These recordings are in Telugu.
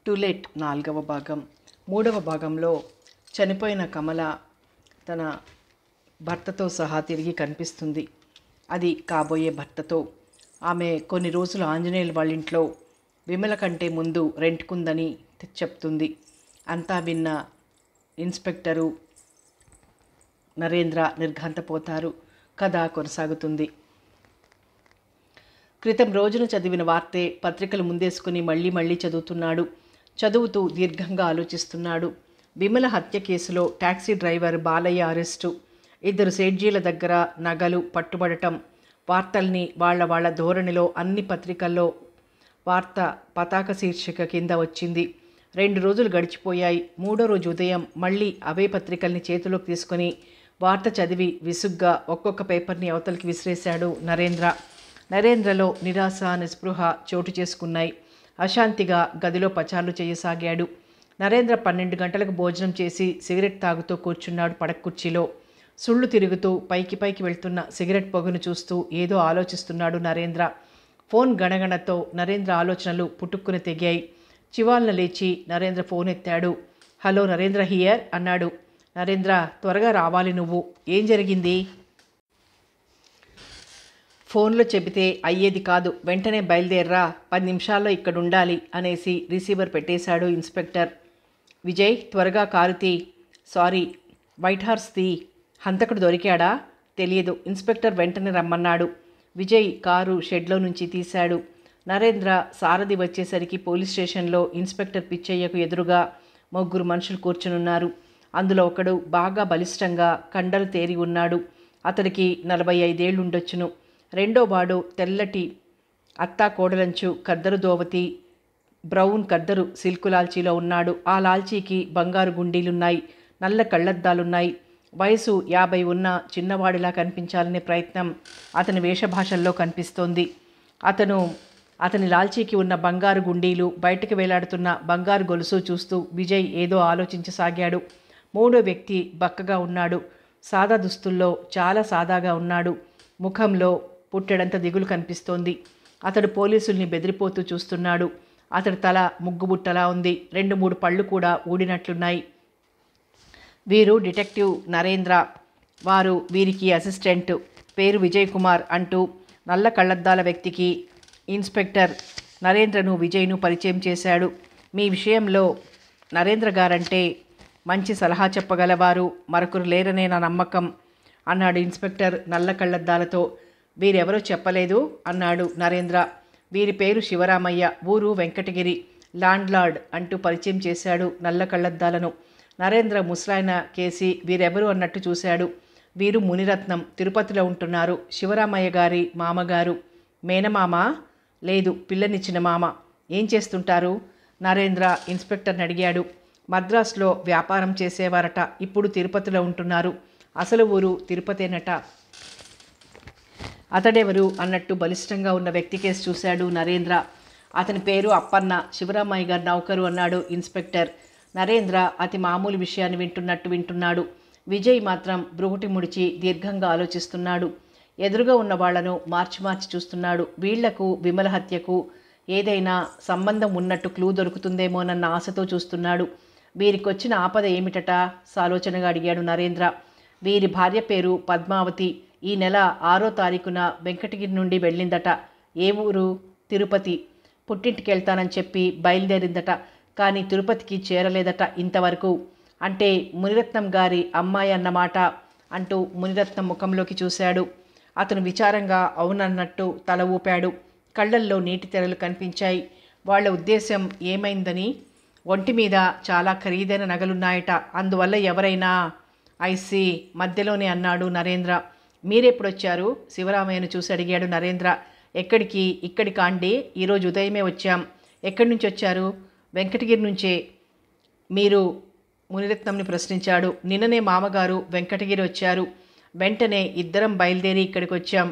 టూలెట్ 4వ భాగం. 3వ భాగంలో చనిపోయిన కమల తన భర్తతో సహా తిరిగి కనిపిస్తుంది. అది కాబోయే భర్తతో. ఆమె కొన్ని రోజులు ఆంజనేయుల వాళ్ళ ఇంట్లో విమల కంటే ముందు రెంట్కుందని చెప్తుంది. అంతా విన్న ఇన్స్పెక్టరు నరేంద్ర నిర్ఘాంతపోతారు. కథ కొనసాగుతుంది. క్రితం రోజున చదివిన వార్తే పత్రికలు ముందేసుకుని మళ్ళీ చదువుతున్నాడు. చదువుతూ దీర్ఘంగా ఆలోచిస్తున్నాడు. విమల హత్య కేసులో టాక్సీ డ్రైవర్ బాలయ్య అరెస్టు, 2 సేట్జీల దగ్గర నగలు పట్టుబడటం, వార్తల్ని వాళ్ళ ధోరణిలో అన్ని పత్రికల్లో వార్త పతాక శీర్షిక కింద వచ్చింది. 2 రోజులు గడిచిపోయాయి. 3వ రోజు ఉదయం మళ్ళీ అవే పత్రికల్ని చేతిలోకి తీసుకుని వార్త చదివి విసుగ్గా ఒక్కొక్క పేపర్ని అవతలికి విసిరేశాడు నరేంద్రలో నిరాశ నిస్పృహ చోటు చేసుకున్నాయి. అశాంతిగా గదిలో పచార్లు చేయసాగాడు. నరేంద్ర 12 గంటలకు భోజనం చేసి సిగరెట్ తాగుతూ కూర్చున్నాడు పడక కుర్చీలో. సుళ్ళు తిరుగుతూ పైకి వెళ్తున్న సిగరెట్ పొగను చూస్తూ ఏదో ఆలోచిస్తున్నాడు నరేంద్ర. ఫోన్ గణగణతో నరేంద్ర ఆలోచనలు పుట్టుక్కుని తెగాయి. చివాల్న లేచి నరేంద్ర ఫోన్ ఎత్తాడు. హలో, నరేంద్ర హియర్ అన్నాడు. నరేంద్ర, త్వరగా రావాలి నువ్వు. ఏం జరిగింది? ఫోన్లో చెబితే అయ్యేది కాదు, వెంటనే బయలుదేర్రా, 10 నిమిషాల్లో ఇక్కడ ఉండాలి అనేసి రిసీవర్ పెట్టేశాడు ఇన్స్పెక్టర్. విజయ్, త్వరగా కారు తీ. సారీ, వైట్ హార్స్ తీ. హంతకుడు దొరికాడా? తెలియదు. ఇన్స్పెక్టర్ వెంటనే రమ్మన్నాడు. విజయ్ కారు షెడ్లో నుంచి తీశాడు. నరేంద్ర సారథి వచ్చేసరికి పోలీస్ స్టేషన్లో ఇన్స్పెక్టర్ పిచ్చయ్యకు ఎదురుగా 3 మనుషులు కూర్చునున్నారు. అందులో ఒకడు బాగా బలిష్టంగా కండలు తేరి ఉన్నాడు. అతడికి 45 ఏళ్ళు ఉండొచ్చును. రెండో వాడు తెల్లటి అత్తా కోడలంచు కద్దరు దోవతి, బ్రౌన్ కద్దరు సిల్కు లాల్చీలో ఉన్నాడు. ఆ లాల్చీకి బంగారు గుండీలున్నాయి, నల్ల కళ్ళద్దాలున్నాయి. వయసు 50 ఉన్న చిన్నవాడిలా కనిపించాలనే ప్రయత్నం అతని వేషభాషల్లో కనిపిస్తోంది. అతని లాల్చీకి ఉన్న బంగారు గుండీలు, బయటకు వేలాడుతున్న బంగారు గొలుసు చూస్తూ విజయ్ ఏదో ఆలోచించసాగాడు. 3వ వ్యక్తి బక్కగా ఉన్నాడు. సాదా దుస్తుల్లో చాలా సాదాగా ఉన్నాడు. ముఖంలో పుట్టెడంత దిగులు కనిపిస్తోంది. అతడు పోలీసుల్ని బెదిరిపోతూ చూస్తున్నాడు. అతడి తల ముగ్గుబుట్టలా ఉంది. 2-3 పళ్ళు కూడా ఊడినట్లున్నాయి. వీరు డిటెక్టివ్ నరేంద్ర, వారు వీరికి అసిస్టెంట్, పేరు విజయ్ కుమార్ అంటూ నల్ల కళ్ళద్దాల వ్యక్తికి ఇన్స్పెక్టర్ నరేంద్రను విజయ్ను పరిచయం చేశాడు. మీ విషయంలో నరేంద్ర గారంటే మంచి సలహా చెప్పగలవారు మరొకరు లేరనే నా నమ్మకం అన్నాడు ఇన్స్పెక్టర్ నల్ల కళ్ళద్దాలతో. వీరెవరో చెప్పలేదు అన్నాడు నరేంద్ర. వీరి పేరు శివరామయ్య, ఊరు వెంకటగిరి, ల్యాండ్లార్డ్ అంటూ పరిచయం చేశాడు నల్ల కళ్ళద్దాలను. నరేంద్ర ముసలాయన కేసి వీరెవరు అన్నట్టు చూశాడు. వీరు మునిరత్నం, తిరుపతిలో ఉంటున్నారు. శివరామయ్య గారి మామగారు. మేనమామ? లేదు, పిల్లనిచ్చిన మామ. ఏం చేస్తుంటారు? నరేంద్ర ఇన్స్పెక్టర్ని అడిగాడు. మద్రాసులో వ్యాపారం చేసేవారట, ఇప్పుడు తిరుపతిలో ఉంటున్నారు. అసలు ఊరు తిరుపతేనట. అతడెవరు అన్నట్టు బలిష్టంగా ఉన్న వ్యక్తి కేసు చూశాడు నరేంద్ర. అతని పేరు అప్పన్న, శివరామయ్య గారి నౌకరు అన్నాడు ఇన్స్పెక్టర్. నరేంద్ర అతి మామూలు విషయాన్ని వింటున్నాడు. విజయ్ మాత్రం బ్రుగుటి ముడిచి దీర్ఘంగా ఆలోచిస్తున్నాడు. ఎదురుగా ఉన్న వాళ్లను మార్చి చూస్తున్నాడు. వీళ్లకు విమల హత్యకు ఏదైనా సంబంధం ఉన్నట్టు క్లూ దొరుకుతుందేమోనన్న ఆశతో చూస్తున్నాడు. వీరికొచ్చిన ఆపద ఏమిటట సాలోచనగా అడిగాడు నరేంద్ర. వీరి భార్య పేరు పద్మావతి. ఈ నెల 6వ తారీఖున వెంకటగిరి నుండి వెళ్ళిందట. ఏ ఊరు? తిరుపతి. పుట్టింటికి వెళ్తానని చెప్పి బయలుదేరిందట. కానీ తిరుపతికి చేరలేదట ఇంతవరకు. అంటే మునిరత్నం గారి అమ్మాయి అన్నమాట అంటూ మునిరత్నం ముఖంలోకి చూశాడు. అతను విచారంగా అవునన్నట్టు తల ఊపాడు. కళ్ళల్లో నీటి తెరలు కనిపించాయి. వాళ్ళ ఉద్దేశం ఏమైందని? ఒంటి మీద చాలా ఖరీదైన నగలున్నాయట, అందువల్ల ఎవరైనా ఐసి మధ్యలోనే అన్నాడు నరేంద్ర. మీరెప్పుడొచ్చారు? శివరామయ్యను చూసి అడిగాడు నరేంద్ర. ఎక్కడికి? ఇక్కడి కాండి, ఈరోజు ఉదయమే వచ్చాం. ఎక్కడి నుంచి వచ్చారు? వెంకటగిరి నుంచే. మీరు? మునిరత్నంని ప్రశ్నించాడు. నిన్ననే మామగారు వెంకటగిరి వచ్చారు. వెంటనే ఇద్దరం బయలుదేరి ఇక్కడికి వచ్చాం.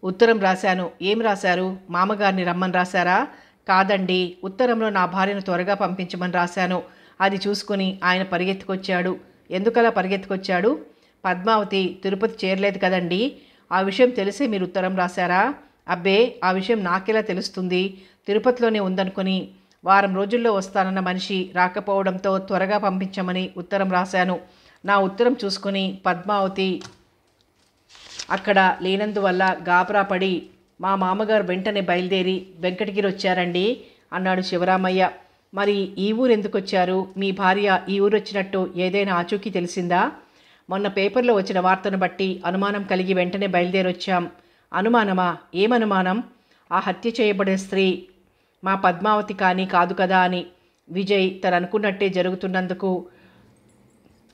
ఉత్తరం రాశాను. ఏం రాశారు? మామగారిని రమ్మని రాశారా? కాదండి, ఉత్తరంలో నా భార్యను త్వరగా పంపించమని రాశాను. అది చూసుకుని ఆయన పరిగెత్తుకొచ్చాడు. ఎందుకలా పరిగెత్తుకొచ్చాడు? పద్మావతి తిరుపతి చేరలేదు కదండి, ఆ విషయం తెలిసే మీరు ఉత్తరం రాశారా? అబ్బే, ఆ విషయం నాకెలా తెలుస్తుంది? తిరుపతిలోనే ఉందనుకొని వారం రోజుల్లో వస్తానన్న మనిషి రాకపోవడంతో త్వరగా పంపించమని ఉత్తరం రాశాను. నా ఉత్తరం చూసుకుని పద్మావతి అక్కడ లేనందువల్ల గాబరా పడి మా మామగారు వెంటనే బయలుదేరి వెంకటగిరి వచ్చారండి అన్నాడు శివరామయ్య. మరి ఈ ఊరు ఎందుకు వచ్చారు? మీ భార్య ఈ ఊరు వచ్చినట్టు ఏదైనా ఆచూకీ తెలిసిందా? మొన్న పేపర్లో వచ్చిన వార్తను బట్టి అనుమానం కలిగి వెంటనే బయలుదేరొచ్చాం. అనుమానమా? ఏమనుమానం? ఆ హత్య చేయబడిన స్త్రీ మా పద్మావతి కానీ కాదు కదా అని. విజయ్ తను అనుకున్నట్టే జరుగుతున్నందుకు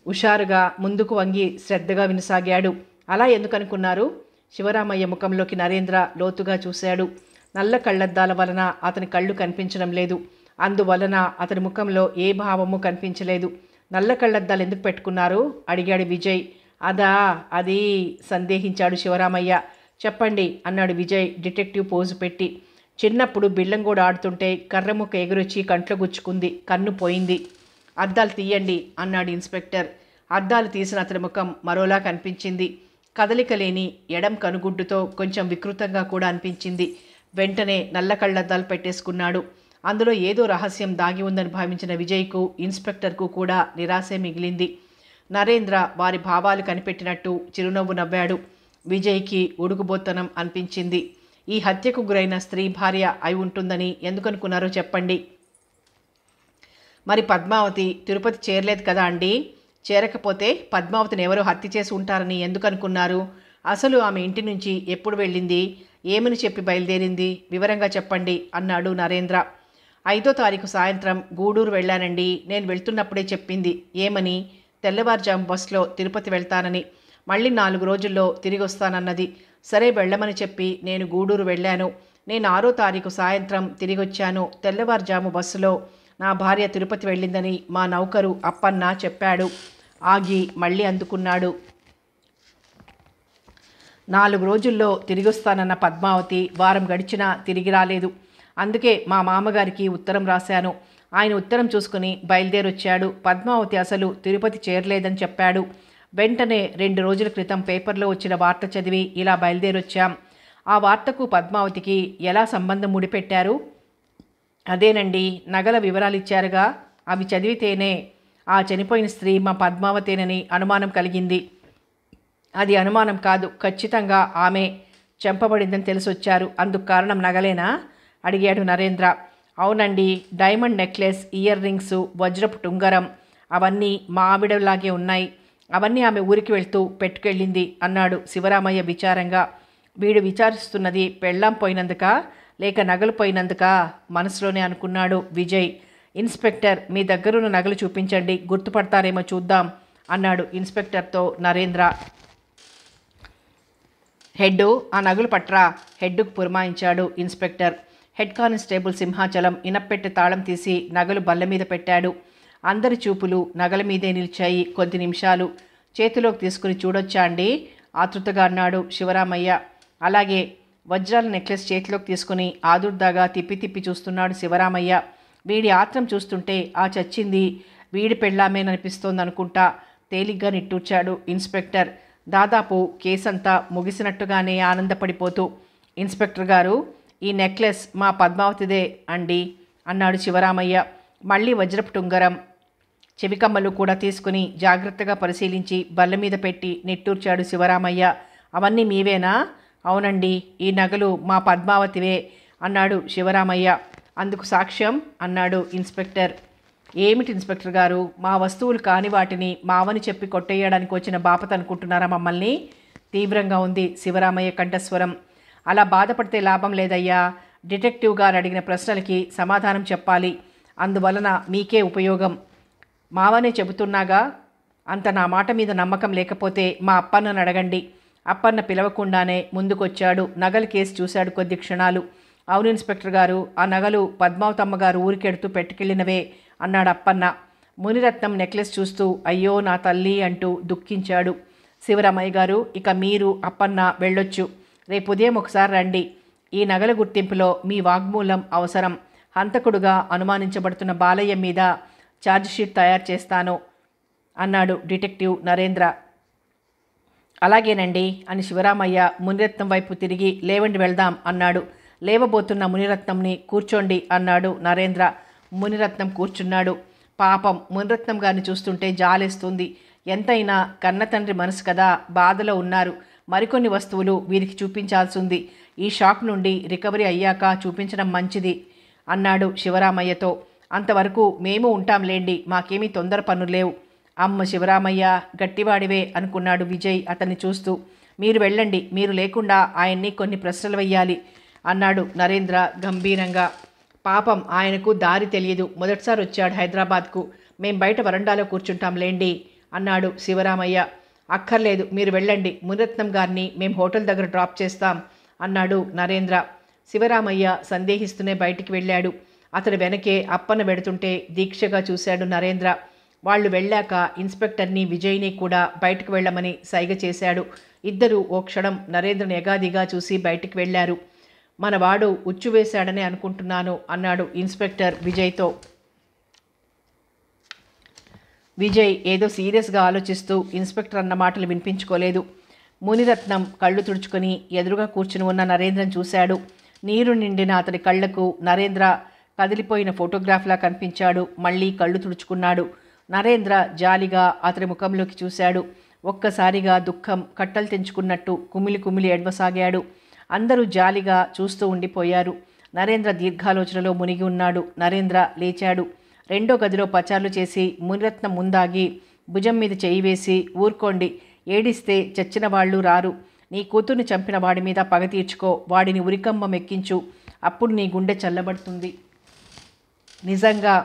హుషారుగా ముందుకు వంగి శ్రద్ధగా వినసాగాడు. అలా ఎందుకు అనుకున్నారు? శివరామయ్య ముఖంలోకి నరేంద్ర లోతుగా చూశాడు. నల్ల కళ్ళద్దాల వలన అతని కళ్ళు కనిపించడం లేదు. అందువలన అతని ముఖంలో ఏ భావము కనిపించలేదు. నల్ల కళ్ళద్దాలు ఎందుకు పెట్టుకున్నారు అడిగాడు విజయ్. అది సందేహించాడు శివరామయ్య. చెప్పండి అన్నాడు విజయ్ డిటెక్టివ్ పోజు పెట్టి. చిన్నప్పుడు బిళ్ళంగూడ ఆడుతుంటే కర్రముక్క ఎగురొచ్చి కంట్లో గుచ్చుకుంది, కన్ను పోయింది. అద్దాలు తీయండి అన్నాడు ఇన్స్పెక్టర్. అద్దాలు తీసిన అతని ముఖం మరోలా కనిపించింది. కదలిక లేని ఎడం కనుగుడ్డుతో కొంచెం వికృతంగా కూడా అనిపించింది. వెంటనే నల్ల కళ్ళద్దాలు పెట్టేసుకున్నాడు. అందులో ఏదో రహస్యం దాగి ఉందని భావించిన విజయ్కు, ఇన్స్పెక్టర్కు కూడా నిరాశే మిగిలింది. నరేంద్ర వారి భావాలు కనిపెట్టినట్టు చిరునవ్వు నవ్వాడు. విజయ్కి ఉడుకుబోత్తనం అనిపించింది. ఈ హత్యకు గురైన స్త్రీ భార్య అయి ఉంటుందని ఎందుకనుకున్నారో చెప్పండి. మరి పద్మావతి తిరుపతి చేరలేదు కదా అండి? చేరకపోతే పద్మావతిని ఎవరో హత్య చేసి ఉంటారని ఎందుకు అనుకున్నారు? అసలు ఆమె ఇంటి నుంచి ఎప్పుడు వెళ్ళింది? ఏమని చెప్పి బయలుదేరింది? వివరంగా చెప్పండి అన్నాడు నరేంద్ర. 5వ తారీఖు సాయంత్రం గూడూరు వెళ్ళానండి. నేను వెళ్తున్నప్పుడే చెప్పింది. ఏమని? తెల్లవారుజాము బస్సులో తిరుపతి వెళ్తానని. మళ్ళీ 4 రోజుల్లో తిరిగి వస్తానన్నది. సరే వెళ్ళమని చెప్పి నేను గూడూరు వెళ్ళాను. నేను 6వ తారీఖు సాయంత్రం తిరిగొచ్చాను. తెల్లవారుజాము బస్సులో నా భార్య తిరుపతి వెళ్ళిందని మా నౌకరు అప్పన్న చెప్పాడు. ఆగి మళ్ళీ అందుకున్నాడు. 4 రోజుల్లో తిరిగొస్తానన్న పద్మావతి వారం గడిచినా తిరిగి రాలేదు. అందుకే మా మామగారికి ఉత్తరం రాశాను. ఆయన ఉత్తరం చూసుకుని బయలుదేరొచ్చాడు. పద్మావతి అసలు తిరుపతి చేరలేదని చెప్పాడు. వెంటనే 2 రోజుల క్రితం పేపర్లో వచ్చిన వార్త చదివి ఇలా బయలుదేరొచ్చాం. ఆ వార్తకు పద్మావతికి ఎలా సంబంధం ముడిపెట్టారు? అదేనండి, నగల వివరాలు ఇచ్చారుగా, అవి చదివితేనే ఆ చనిపోయిన స్త్రీ మా పద్మావతేనని అనుమానం కలిగింది. అది అనుమానం కాదు, ఖచ్చితంగా ఆమె చంపబడిందని తెలిసొచ్చారు. అందుకు కారణం నగలేనా అడిగాడు నరేంద్ర. అవునండి, డైమండ్ నెక్లెస్, ఇయర్ రింగ్స్, వజ్రపు టుంగరం అవన్నీ మా ఆవిడలాగే ఉన్నాయి. అవన్నీ ఆమె ఊరికి వెళ్తూ పెట్టుకెళ్ళింది అన్నాడు శివరామయ్య విచారంగా. వీడు విచారిస్తున్నది పెళ్ళాం పోయినందుకా లేక నగలు పోయినందుకా మనసులోనే అనుకున్నాడు విజయ్. ఇన్స్పెక్టర్, మీ దగ్గరున్న నగలు చూపించండి, గుర్తుపడతారేమో చూద్దాం అన్నాడు ఇన్స్పెక్టర్తో నరేంద్ర. హెడ్డు, ఆ నగలు పట్రా హెడ్డుకు పురమాయించాడు ఇన్స్పెక్టర్. హెడ్ కానిస్టేబుల్ సింహాచలం ఇనప్పెట్టె తాళం తీసి నగలు బల్ల మీద పెట్టాడు. అందరి చూపులు నగల మీదే నిలిచాయి. కొద్ది నిమిషాలు. చేతిలోకి తీసుకుని చూడొచ్చా అండి ఆతృతగా అన్నాడు శివరామయ్య. అలాగే. వజ్రాల నెక్లెస్ చేతిలోకి తీసుకుని ఆదుర్దాగా తిప్పి తిప్పి చూస్తున్నాడు శివరామయ్య. వీడి ఆత్రం చూస్తుంటే ఆ చచ్చింది వీడి పెళ్ళామేననిపిస్తోందనుకుంటా తేలిగ్గా నిట్టూర్చాడు ఇన్స్పెక్టర్. దాదాపు కేసంతా ముగిసినట్టుగానే ఆనందపడిపోతూ, ఇన్స్పెక్టర్ గారు, ఈ నెక్లెస్ మా పద్మావతిదే అండి అన్నాడు శివరామయ్య. మళ్ళీ వజ్రపు టుంగరం, చెవికమ్మలు కూడా తీసుకుని జాగ్రత్తగా పరిశీలించి బల్ల మీద పెట్టి నిట్టూర్చాడు శివరామయ్య. అవన్నీ మీవేనా? అవునండి, ఈ నగలు మా పద్మావతివే అన్నాడు శివరామయ్య. అందుకు సాక్ష్యం అన్నాడు ఇన్స్పెక్టర్. ఏమిటి ఇన్స్పెక్టర్ గారు, మా వస్తువులు కాని వాటిని మావని చెప్పి కొట్టేయడానికి వచ్చిన బాపత అనుకుంటున్నారా మమ్మల్ని? తీవ్రంగా ఉంది శివరామయ్య కంఠస్వరం. అలా బాధపడితే లాభం లేదయ్యా. డిటెక్టివ్ గారు అడిగిన ప్రశ్నలకి సమాధానం చెప్పాలి. అందువలన మీకే ఉపయోగం. మావనే చెబుతున్నాగా. అంత నా మాట మీద నమ్మకం లేకపోతే మా అప్పన్నను అడగండి. అప్పన్న పిలవకుండానే ముందుకొచ్చాడు. నగలు కేసు చూశాడు కొద్ది క్షణాలు. అవును ఇన్స్పెక్టర్ గారు, ఆ నగలు పద్మావతమ్మ గారు ఊరికెడుతూ పెట్టుకెళ్ళినవే అన్నాడు అప్పన్న. మునిరత్నం నెక్లెస్ చూస్తూ అయ్యో నా తల్లి అంటూ దుఃఖించాడు. శివరామయ్య గారు, ఇక మీరు అప్పన్న వెళ్ళొచ్చు. రేపు ఉదయం ఒకసారి రండి. ఈ నగల గుర్తింపులో మీ వాగ్మూలం అవసరం. హంతకుడుగా అనుమానించబడుతున్న బాలయ్య మీద ఛార్జ్షీట్ తయారు చేస్తాను అన్నాడు డిటెక్టివ్ నరేంద్ర. అలాగేనండి అని శివరామయ్య మునిరత్నం వైపు తిరిగి లేవండి వెళ్దాం అన్నాడు. లేవబోతున్న మునిరత్నంని కూర్చోండి అన్నాడు నరేంద్ర. మునిరత్నం కూర్చున్నాడు. పాపం మునిరత్నం గారిని చూస్తుంటే జాలేస్తుంది. ఎంతైనా కన్న తండ్రి మనసు కదా, బాధలో ఉన్నారు. మరికొన్ని వస్తువులు వీరికి చూపించాల్సి ఉంది. ఈ షాక్ నుండి రికవరీ అయ్యాక చూపించడం మంచిది అన్నాడు శివరామయ్యతో. అంతవరకు మేము ఉంటాంలేండి, మాకేమీ తొందర పనులు లేవు. అమ్మ శివరామయ్య, గట్టివాడివే అనుకున్నాడు విజయ్ అతన్ని చూస్తూ. మీరు వెళ్ళండి, మీరు లేకుండా ఆయన్ని కొన్ని ప్రశ్నలు వెయ్యాలి అన్నాడు నరేంద్ర గంభీరంగా. పాపం ఆయనకు దారి తెలియదు, మొదటిసారి వచ్చాడు హైదరాబాద్కు. మేం బయట వరండాలో కూర్చుంటాంలేండి అన్నాడు శివరామయ్య. అక్కర్లేదు, మీరు వెళ్ళండి, మునిరత్నం గారిని మేం హోటల్ దగ్గర డ్రాప్ చేస్తాం అన్నాడు నరేంద్ర. శివరామయ్య సందేహిస్తూనే బయటికి వెళ్ళాడు. అతడు వెనకే అప్పన వెడుతుంటే దీక్షగా చూశాడు నరేంద్ర. వాళ్ళు వెళ్ళాక ఇన్స్పెక్టర్ని విజయ్ని కూడా బయటకు వెళ్ళమని సైగ చేశాడు. ఇద్దరూ ఓ క్షణం నరేంద్రని ఎగాదిగా చూసి బయటికి వెళ్ళారు. మనవాడు ఉచ్చు వేశాడని అనుకుంటున్నాను అన్నాడు ఇన్స్పెక్టర్ విజయ్తో. విజయ్ ఏదో సీరియస్గా ఆలోచిస్తూ ఇన్స్పెక్టర్ అన్న మాటలు వినిపించుకోలేదు. మునిరత్నం కళ్ళు తుడుచుకొని ఎదురుగా కూర్చుని ఉన్న నరేంద్రను చూశాడు. నీరు నిండిన అతడి కళ్లకు నరేంద్ర కదిలిపోయిన ఫోటోగ్రాఫ్లా కనిపించాడు. మళ్ళీ కళ్ళు తుడుచుకున్నాడు. నరేంద్ర జాలిగా అతడి ముఖంలోకి చూశాడు. ఒక్కసారిగా దుఃఖం కట్టలు తెంచుకున్నట్టు కుమిలి కుమిలి ఎడవసాగాడు. అందరూ జాలిగా చూస్తూ ఉండిపోయారు. నరేంద్ర దీర్ఘాలోచనలో మునిగి ఉన్నాడు. నరేంద్ర లేచాడు. రెండో గదిలో పచార్లు చేసి మునిరత్నం ముందాగి భుజం మీద చేయి వేసి, ఊరుకోండి, ఏడిస్తే చచ్చిన వాళ్ళు రారు. నీ కూతుర్ని చంపిన వాడి మీద పగ తీర్చుకో, వాడిని ఉరికంబం ఎక్కించు, అప్పుడు నీ గుండె చల్లబడుతుంది. నిజంగా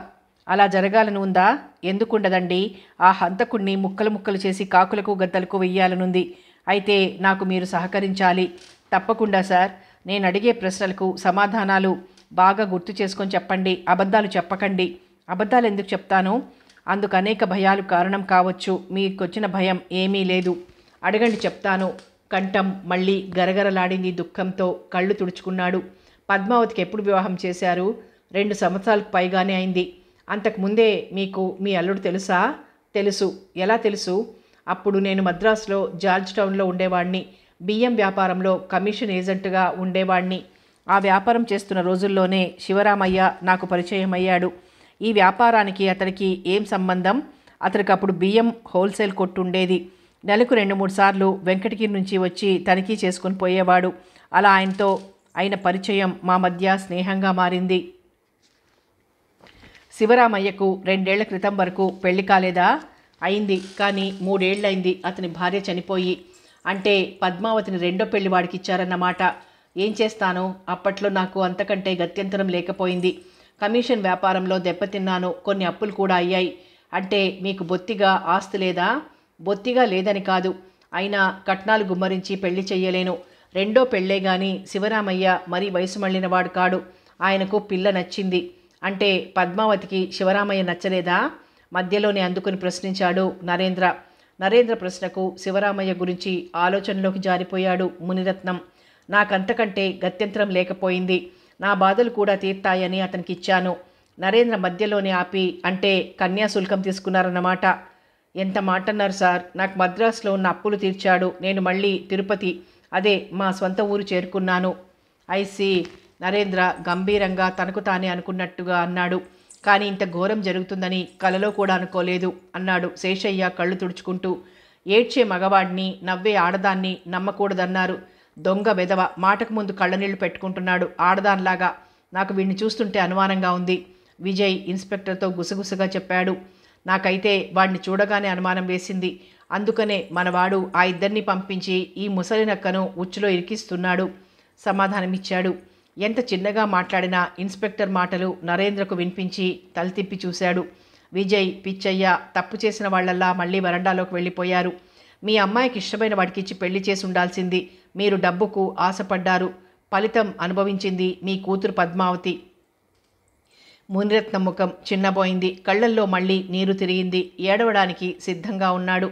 అలా జరగాలని ఉందా? ఎందుకుండదండి, ఆ హంతకుణ్ణి ముక్కలు ముక్కలు చేసి కాకులకు గద్దలకు వెయ్యాలనుంది. అయితే నాకు మీరు సహకరించాలి. తప్పకుండా సార్, నేను అడిగే ప్రశ్నలకు సమాధానాలు బాగా గుర్తు చేసుకొని చెప్పండి, అబద్ధాలు చెప్పకండి. అబద్ధాలు ఎందుకు చెప్తాను? అందుకు అనేక భయాలు కారణం కావచ్చు. మీకొచ్చిన భయం ఏమీ లేదు, అడగండి చెప్తాను. కంఠం మళ్ళీ గరగరలాడింది దుఃఖంతో. కళ్ళు తుడుచుకున్నాడు. పద్మావతికి ఎప్పుడు వివాహం చేశారు? 2 సంవత్సరాలకు పైగానే అయింది. అంతకుముందే మీకు మీ అల్లుడు తెలుసా? తెలుసు. ఎలా తెలుసు? అప్పుడు నేను మద్రాసులో జార్జ్ టౌన్లో ఉండేవాడిని. బియ్యం వ్యాపారంలో కమిషన్ ఏజెంట్గా ఉండేవాడిని. ఆ వ్యాపారం చేస్తున్న రోజుల్లోనే శివరామయ్య నాకు పరిచయం అయ్యాడు. ఈ వ్యాపారానికి అతడికి ఏం సంబంధం? అతడికి అప్పుడు బియ్యం హోల్సేల్ కొట్టు ఉండేది. నెలకు 2-3 సార్లు వెంకటగిరి నుంచి వచ్చి తనిఖీ చేసుకుని పోయేవాడు. అలా ఆయనతో అయిన పరిచయం మా మధ్య స్నేహంగా మారింది. శివరామయ్యకు 2 ఏళ్ల క్రితం వరకు పెళ్లి కాలేదా? అయింది, కానీ 3 ఏళ్ళైంది అతని భార్య చనిపోయి. అంటే పద్మావతిని రెండో పెళ్లి వాడికి ఇచ్చారన్నమాట. ఏం చేస్తాను, అప్పట్లో నాకు అంతకంటే గత్యంతరం లేకపోయింది. కమిషన్ వ్యాపారంలో దెబ్బతిన్నాను, కొన్ని అప్పులు కూడా అయ్యాయి. అంటే మీకు బొత్తిగా ఆస్తి లేదా? బొత్తిగా లేదని కాదు, అయినా కట్నాలు గుమ్మరించి పెళ్లి చెయ్యలేను. రెండో పెళ్ళే గాని శివరామయ్య మరీ వయసు మళ్ళిన వాడు కాడు. ఆయనకు పిల్ల నచ్చింది. అంటే పద్మావతికి శివరామయ్య నచ్చలేదా? మధ్యలోనే అందుకుని ప్రశ్నించాడు నరేంద్ర. నరేంద్ర ప్రశ్నకు శివరామయ్య గురించి ఆలోచనలోకి జారిపోయాడు మునిరత్నం. నాకంతకంటే గత్యంతరం లేకపోయింది, నా బాధలు కూడా తీర్తాయని అతనికి ఇచ్చాను. నరేంద్ర మధ్యలోనే ఆపి, అంటే కన్యాశుల్కం తీసుకున్నారన్నమాట. ఎంత మాట అన్నారు సార్, నాకు మద్రాసులో ఉన్న అప్పులు తీర్చాడు. నేను మళ్ళీ తిరుపతి, అదే మా సొంత ఊరు చేరుకున్నాను. ఐసి, నరేంద్ర గంభీరంగా తనకు తానే అనుకున్నట్టుగా అన్నాడు. కానీ ఇంత ఘోరం జరుగుతుందని కలలో కూడా అనుకోలేదు అన్నాడు శేషయ్య కళ్ళు తుడుచుకుంటూ. ఏడ్చే మగవాడిని, నవ్వే ఆడదాన్ని నమ్మకూడదన్నారు. దొంగ వెధవ, మాటకు ముందు కళ్ళనీళ్లు పెట్టుకుంటున్నాడు ఆడదానిలాగా. నాకు వీడిని చూస్తుంటే అనుమానంగా ఉంది, విజయ్ ఇన్స్పెక్టర్తో గుసగుసగా చెప్పాడు. నాకైతే వాడిని చూడగానే అనుమానం వేసింది. అందుకనే మనవాడు ఆ ఇద్దరిని పంపించి ఈ ముసలి నక్కను ఉచ్చులో ఇరికిస్తున్నాడు సమాధానమిచ్చాడు. ఎంత చిన్నగా మాట్లాడినా ఇన్స్పెక్టర్ మాటలు నరేంద్రకు వినిపించి తలతిప్పి చూశాడు. విజయ్, పిచ్చయ్య తప్పు చేసిన వాళ్లల్లా మళ్ళీ వరండాలోకి వెళ్ళిపోయారు. మీ అమ్మాయికి ఇష్టమైన వాడికిచ్చి పెళ్లి చేసి ఉండాల్సింది. మీరు డబ్బుకు ఆశపడ్డారు, ఫలితం అనుభవించింది మీ కూతురు పద్మావతి. మునిరత్నం ముఖం చిన్నబోయింది. కళ్ళల్లో మళ్ళీ నీరు తిరిగింది. ఏడవడానికి సిద్ధంగా ఉన్నాడు.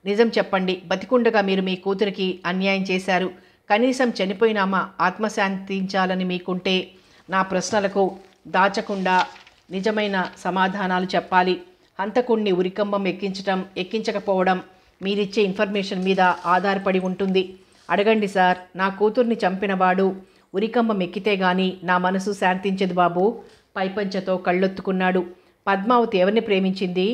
నిజం చెప్పండి, బతికుండగా మీరు మీ కూతురికి అన్యాయం చేశారు. కనీసం చనిపోయిన అమ్మ ఆత్మశాంతించాలని మీకుంటే నా ప్రశ్నలకు దాచకుండా నిజమైన సమాధానాలు చెప్పాలి. హంతకుణ్ణి ఉరికంబం ఎక్కించకపోవడం మీరిచ్చే ఇన్ఫర్మేషన్ మీద ఆధారపడి ఉంటుంది. అడగండి సార్, నా కూతుర్ని చంపినవాడు ఉరికంబం ఎక్కితే గాని నా మనసు శాంతించదు బాబు. పైపంచతో కళ్ళొత్తుకున్నాడు. పద్మావతి ఎవరిని ప్రేమించింది?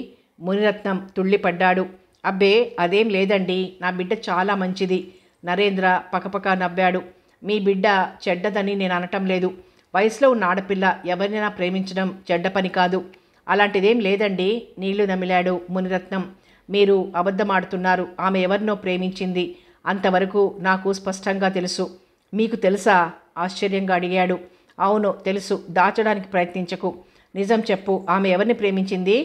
మునిరత్నం తుళ్ళిపడ్డాడు. అబ్బే అదేం లేదండి, నా బిడ్డ చాలా మంచిది. నరేంద్ర పకపక నవ్వాడు. మీ బిడ్డ చెడ్డదని నేను అనటం లేదు. వయసులో ఉన్న ఆడపిల్ల ఎవరినైనా ప్రేమించడం చెడ్డ పని కాదు. అలాంటిదేం లేదండి, నీళ్లు నమిలాడు మునిరత్నం. మీరు అబద్ధమాడుతున్నారు. ఆమె ఎవరినో ప్రేమించింది. అంతవరకు నాకు స్పష్టంగా తెలుసు. మీకు తెలుసా? ఆశ్చర్యంగా అడిగాడు. అవును తెలుసు, దాచడానికి ప్రయత్నించకు. నిజం చెప్పు, ఆమె ఎవరిని ప్రేమించింది?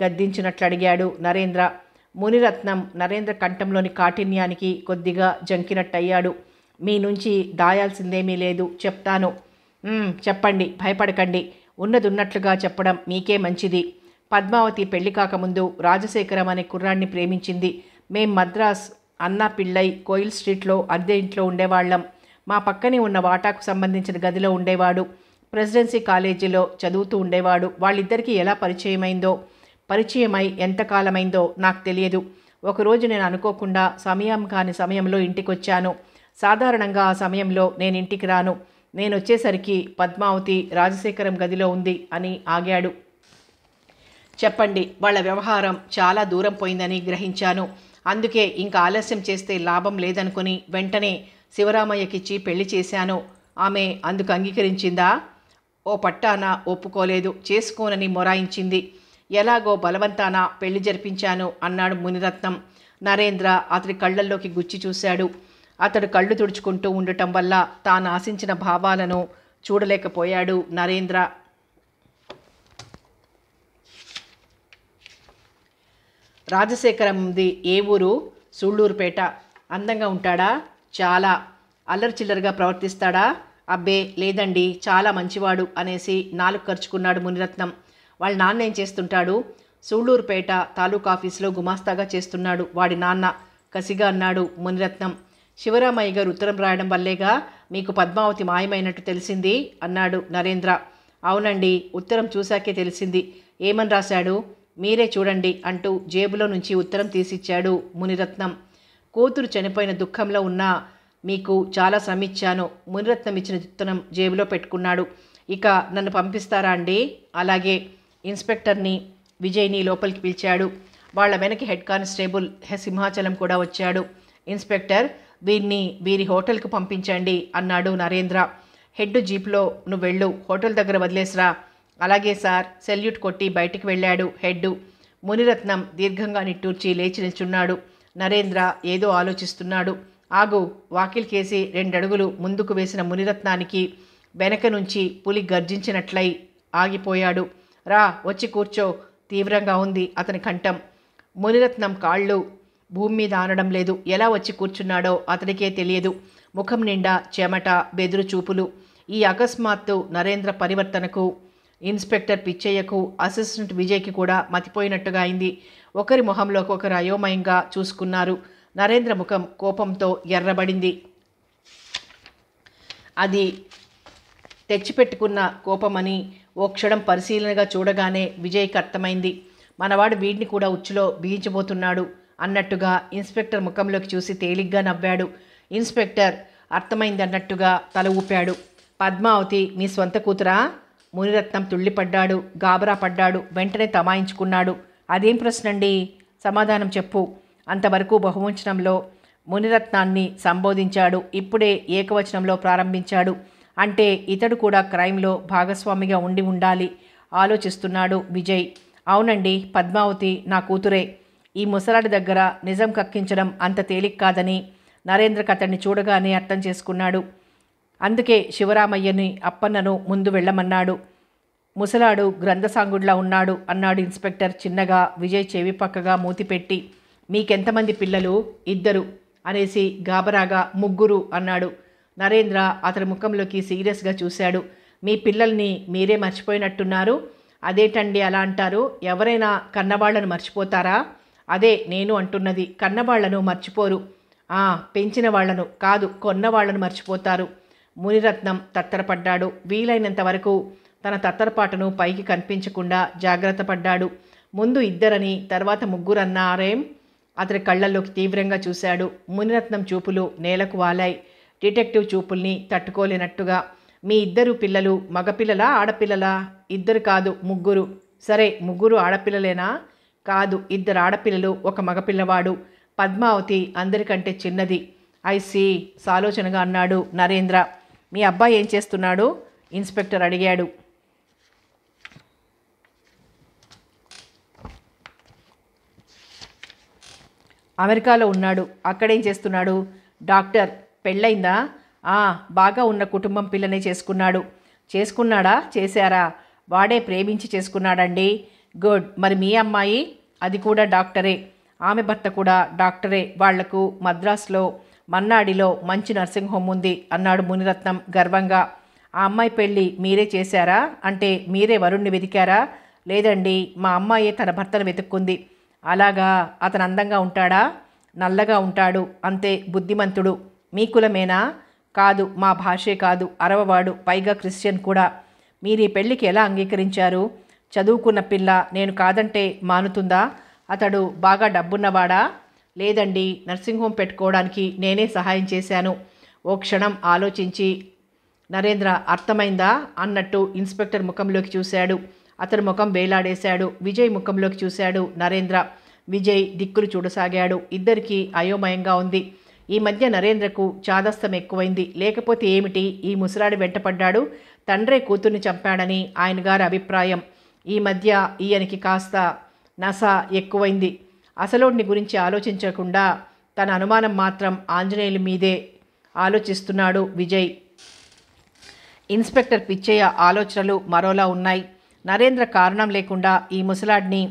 గద్దించినట్లు అడిగాడు నరేంద్ర. మునిరత్నం నరేంద్ర కంఠంలోని కాఠిన్యానికి కొద్దిగా జంకినట్టయ్యాడు. మీ నుంచి దాయాల్సిందేమీ లేదు, చెప్తాను. చెప్పండి, భయపడకండి. ఉన్నదున్నట్లుగా చెప్పడం మీకే మంచిది. పద్మావతి పెళ్లి కాకముందు రాజశేఖరం అనే కుర్రాన్ని ప్రేమించింది. మేం మద్రాస్ అన్నా పిళ్ళై కోయిల్ స్ట్రీట్లో అద్దె ఇంట్లో ఉండేవాళ్ళం. మా పక్కనే ఉన్న వాటాకు సంబంధించిన గదిలో ఉండేవాడు. ప్రెసిడెన్సీ కాలేజీలో చదువుతూ ఉండేవాడు. వాళ్ళిద్దరికీ ఎలా పరిచయమై ఎంతకాలమైందో నాకు తెలియదు. ఒకరోజు నేను అనుకోకుండా సమయం కాని సమయంలో ఇంటికొచ్చాను. సాధారణంగా ఆ సమయంలో నేను ఇంటికి రాను. నేను వచ్చేసరికి పద్మావతి రాజశేఖరం గదిలో ఉంది అని ఆగాడు. చెప్పండి. వాళ్ళ వ్యవహారం చాలా దూరం పోయిందని గ్రహించాను. అందుకే ఇంకా ఆలస్యం చేస్తే లాభం లేదనుకుని వెంటనే శివరామయ్యకిచ్చి పెళ్లి చేశాను. ఆమె అందుకు అంగీకరించిందా? ఓ పట్టాన ఒప్పుకోలేదు. చేసుకోనని మొరాయించింది. ఎలాగో బలవంతాన పెళ్లి జరిపించాను అన్నాడు మునిరత్నం. నరేంద్ర అతడి కళ్ళల్లోకి గుచ్చి చూశాడు. అతడు కళ్ళు తుడుచుకుంటూ ఉండటం వల్ల తాను ఆశించిన భావాలను చూడలేకపోయాడు నరేంద్ర. రాజశేఖరంది ఏ ఊరు? సూళ్ళూరుపేట. అందంగా ఉంటాడా? చాలా. అల్లరిచిల్లరగా ప్రవర్తిస్తాడా? అబ్బే లేదండి, చాలా మంచివాడు అనేసి నాలుగు ఖర్చుకున్నాడు మునిరత్నం. వాళ్ళ నాన్న ఏం చేస్తుంటాడు? సూళ్ళూరుపేట తాలూకా ఆఫీసులో గుమాస్తాగా చేస్తున్నాడు వాడి నాన్న, కసిగా అన్నాడు మునిరత్నం. శివరామయ్య గారు ఉత్తరం రాయడం వల్లేగా మీకు పద్మావతి మాయమైనట్టు తెలిసింది అన్నాడు నరేంద్ర. అవునండి, ఉత్తరం చూశాకే తెలిసింది. ఏమని రాశాడు? మీరే చూడండి అంటూ జేబులో నుంచి ఉత్తరం తీసిచ్చాడు మునిరత్నం. కూతురు చనిపోయిన దుఃఖంలో ఉన్నా మీకు చాలా శ్రమిచ్చాను. మునిరత్నం ఇచ్చిన ఉత్తరం జేబులో పెట్టుకున్నాడు. ఇక నన్ను పంపిస్తారా అండి? అలాగే. ఇన్స్పెక్టర్ని విజయ్ని లోపలికి పిలిచాడు. వాళ్ళ వెనక్కి హెడ్ కానిస్టేబుల్ సింహాచలం కూడా వచ్చాడు. ఇన్స్పెక్టర్, వీరి హోటల్కు పంపించండి అన్నాడు నరేంద్ర. హెడ్ జీప్లో నువ్వు వెళ్ళు, హోటల్ దగ్గర వదిలేసిరా. అలాగే సార్. సెల్యూట్ కొట్టి బయటికి వెళ్ళాడు హెడ్. మునిరత్నం దీర్ఘంగా నిట్టూర్చి లేచి నిల్చున్నాడు. నరేంద్ర ఏదో ఆలోచిస్తున్నాడు. ఆగు. వాకిలికేసి 2 అడుగులు ముందుకు వేసిన మునిరత్నానికి వెనక నుంచి పులి గర్జించినట్లయి ఆగిపోయాడు. రా, వచ్చి కూర్చో. తీవ్రంగా ఉంది అతని కంఠం. మునిరత్నం కాళ్ళు భూమి మీద ఆనడం లేదు. ఎలా వచ్చి కూర్చున్నాడో అతడికే తెలియదు. ముఖం నిండా చెమట, బెదురు చూపులు. ఈ అకస్మాత్తు నరేంద్ర పరివర్తనకు ఇన్స్పెక్టర్ పిచ్చయ్యకు, అసిస్టెంట్ విజయ్కి కూడా మతిపోయినట్టుగా అయింది. ఒకరి మొహంలోకి ఒకరు అయోమయంగా చూసుకున్నారు. నరేంద్ర ముఖం కోపంతో ఎర్రబడింది. అది తెచ్చిపెట్టుకున్న కోపమని ఓ క్షణం పరిశీలనగా చూడగానే విజయ్కి అర్థమైంది. మనవాడు వీడిని కూడా ఉచ్చులో బిగించబోతున్నాడు అన్నట్టుగా ఇన్స్పెక్టర్ ముఖంలోకి చూసి తేలిగ్గా నవ్వాడు. ఇన్స్పెక్టర్ అర్థమైందన్నట్టుగా తల ఊపాడు. పద్మావతి మీ స్వంత కూతురా? మునిరత్నం తుళ్ళిపడ్డాడు, గాబరా పడ్డాడు. వెంటనే తమాయించుకున్నాడు. అదేం ప్రశ్నండి? సమాధానం చెప్పు. అంతవరకు బహువచనంలో మునిరత్నాన్ని సంబోధించాడు. ఇప్పుడే ఏకవచనంలో ప్రారంభించాడు. అంటే ఇతడు కూడా క్రైమ్లో భాగస్వామిగా ఉండాలి ఆలోచిస్తున్నాడు విజయ్. అవునండి, పద్మావతి నా కూతురే. ఈ ముసలాడి దగ్గర నిజం కక్కించడం అంత తేలిక కాదని నరేంద్రకి అతన్ని చూడగానే అర్థం చేసుకున్నాడు. అందుకే శివరామయ్యని అప్పన్నను ముందు వెళ్ళమన్నాడు. ముసలాడు గ్రంథసాంగుడిలా ఉన్నాడు అన్నాడు ఇన్స్పెక్టర్ చిన్నగా విజయ్ చెవి పక్కగా మూతిపెట్టి. మీకెంతమంది పిల్లలు? 2 అనేసి గాబరాగా 3 అన్నాడు. నరేంద్ర అతని ముఖంలోకి సీరియస్గా చూశాడు. మీ పిల్లల్ని మీరే మర్చిపోయినట్టున్నారు. అదేంటండి అలా అంటారు? ఎవరైనా కన్నవాళ్లను మర్చిపోతారా? అదే నేను అంటున్నది. కన్నవాళ్లను మర్చిపోరు. పెంచిన వాళ్లను కాదు, కొన్నవాళ్లను మర్చిపోతారు. మునిరత్నం తత్తరపడ్డాడు. వీలైనంత వరకు తన తత్తరపాటును పైకి కనిపించకుండా జాగ్రత్త పడ్డాడు. ముందు 2 తర్వాత 3 అన్నారేం? అతని కళ్ళల్లోకి తీవ్రంగా చూశాడు. మునిరత్నం చూపులు నేలకు వాలాయి. డిటెక్టివ్ చూపుల్ని తట్టుకోలేనట్టుగా. మీ ఇద్దరు పిల్లలు మగపిల్లలా ఆడపిల్లలా? ఇద్దరు కాదు, ముగ్గురు. సరే, ముగ్గురు ఆడపిల్లలేనా? కాదు, ఇద్దరు ఆడపిల్లలు, ఒక మగపిల్లవాడు. పద్మావతి అందరికంటే చిన్నది. ఐసీ సాలోచనగా అన్నాడు నరేంద్ర. మీ అబ్బాయి ఏం చేస్తున్నాడు? ఇన్స్పెక్టర్ అడిగాడు. అమెరికాలో ఉన్నాడు. అక్కడేం చేస్తున్నాడు? డాక్టర్. పెళ్ళైందా? బాగా ఉన్న కుటుంబం పిల్లనే చేసుకున్నాడు. చేసుకున్నాడా? చేశారా? వాడే ప్రేమించి చేసుకున్నాడండి. గుడ్. మరి మీ అమ్మాయి? అది కూడా డాక్టరే. ఆమె భర్త కూడా డాక్టరే. వాళ్లకు మద్రాసులో మన్నాడిలో మంచి నర్సింగ్ హోమ్ ఉంది అన్నాడు మునిరత్నం గర్వంగా. ఆ అమ్మాయి పెళ్ళి మీరే చేశారా? అంటే మీరే వరుణ్ణి వెతికారా? లేదండి, మా అమ్మాయే తన భర్తను వెతుక్కుంది. అలాగా? అతను అందంగా ఉంటాడా? నల్లగా ఉంటాడు, అంతే. బుద్ధిమంతుడు. మీ కులమేనా? కాదు, మా భాషే కాదు, అరవవాడు, పైగా క్రిస్టియన్ కూడా. మీరు ఈ పెళ్లికి ఎలా అంగీకరించారు? చదువుకున్న పిల్ల, నేను కాదంటే మానుతుందా? అతడు బాగా డబ్బున్నవాడా? లేదండి, నర్సింగ్ హోమ్ పెట్టుకోవడానికి నేనే సహాయం చేశాను. ఓ క్షణం ఆలోచించి, నరేంద్ర అర్థమైందా అన్నట్టు ఇన్స్పెక్టర్ ముఖంలోకి చూశాడు. అతని ముఖం వేలాడేశాడు. విజయ్ ముఖంలోకి చూశాడు నరేంద్ర. విజయ్ దిక్కులు చూడసాగాడు. ఇద్దరికీ అయోమయంగా ఉంది. ఈ మధ్య నరేంద్రకు చాదస్తం ఎక్కువైంది. లేకపోతే ఏమిటి ఈ ముసలాడి వెంటపడ్డాడు? తండ్రే కూతుర్ని చంపాడని ఆయన గారి అభిప్రాయం. ఈ మధ్య ఈయనకి కాస్త నస ఎక్కువైంది. అసలోడిని గురించి ఆలోచించకుండా తన అనుమానం మాత్రం ఆంజనేయుల మీదే ఆలోచిస్తున్నాడు విజయ్. ఇన్స్పెక్టర్ పిచ్చయ్య ఆలోచనలు మరోలా ఉన్నాయి. నరేంద్ర కారణం లేకుండా ఈ ముసలాడిని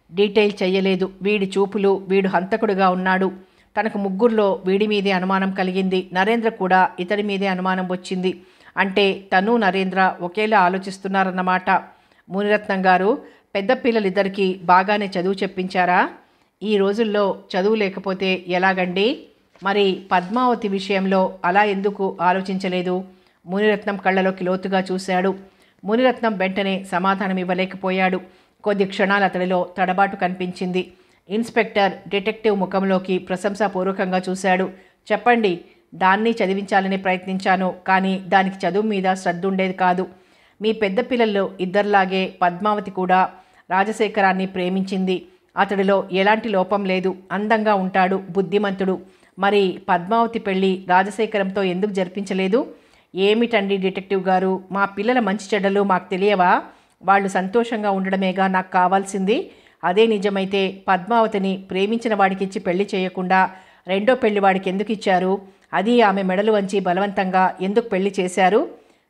డీటెయిల్ చెయ్యలేదు. వీడి చూపులు, వీడు హంతకుడుగా ఉన్నాడు. తనకు ముగ్గురులో వీడి మీదే అనుమానం కలిగింది. నరేంద్ర కూడా ఇతడి మీదే అనుమానం వచ్చింది. అంటే తను నరేంద్ర ఒకేలా ఆలోచిస్తున్నారన్నమాట. మునిరత్నం గారు, పెద్ద పిల్లలిద్దరికీ బాగానే చదువు చెప్పించారా? ఈ రోజుల్లో చదువు లేకపోతే ఎలాగండి? మరి పద్మావతి విషయంలో అలా ఎందుకు ఆలోచించలేదు? మునిరత్నం కళ్ళలోకి లోతుగా చూశాడు. మునిరత్నం వెంటనే సమాధానం ఇవ్వలేకపోయాడు. కొద్ది క్షణాలు అతడిలో తడబాటు కనిపించింది. ఇన్స్పెక్టర్ డిటెక్టివ్ ముఖంలోకి ప్రశంసాపూర్వకంగా చూశాడు. చెప్పండి. దాన్ని చదివించాలని ప్రయత్నించాను, కానీ దానికి చదువు మీద శ్రద్ధ ఉండేది కాదు. మీ పెద్ద పిల్లల్లో ఇద్దరిలాగే పద్మావతి కూడా రాజశేఖరాన్ని ప్రేమించింది. అతడిలో ఎలాంటి లోపం లేదు. అందంగా ఉంటాడు, బుద్ధిమంతుడు. మరి పద్మావతి పెళ్ళి రాజశేఖరంతో ఎందుకు జరిపించలేదు? ఏమిటండి డిటెక్టివ్ గారు, మా పిల్లల మంచి చెడ్డలు మాకు తెలియవా? వాళ్ళు సంతోషంగా ఉండడమేగా నాకు కావాల్సింది. అదే నిజమైతే పద్మావతిని ప్రేమించిన వాడికిచ్చి పెళ్లి చేయకుండా రెండో పెళ్లి వాడికి ఎందుకు ఇచ్చారు? అది ఆమె మెడలు వంచి బలవంతంగా ఎందుకు పెళ్లి చేశారు?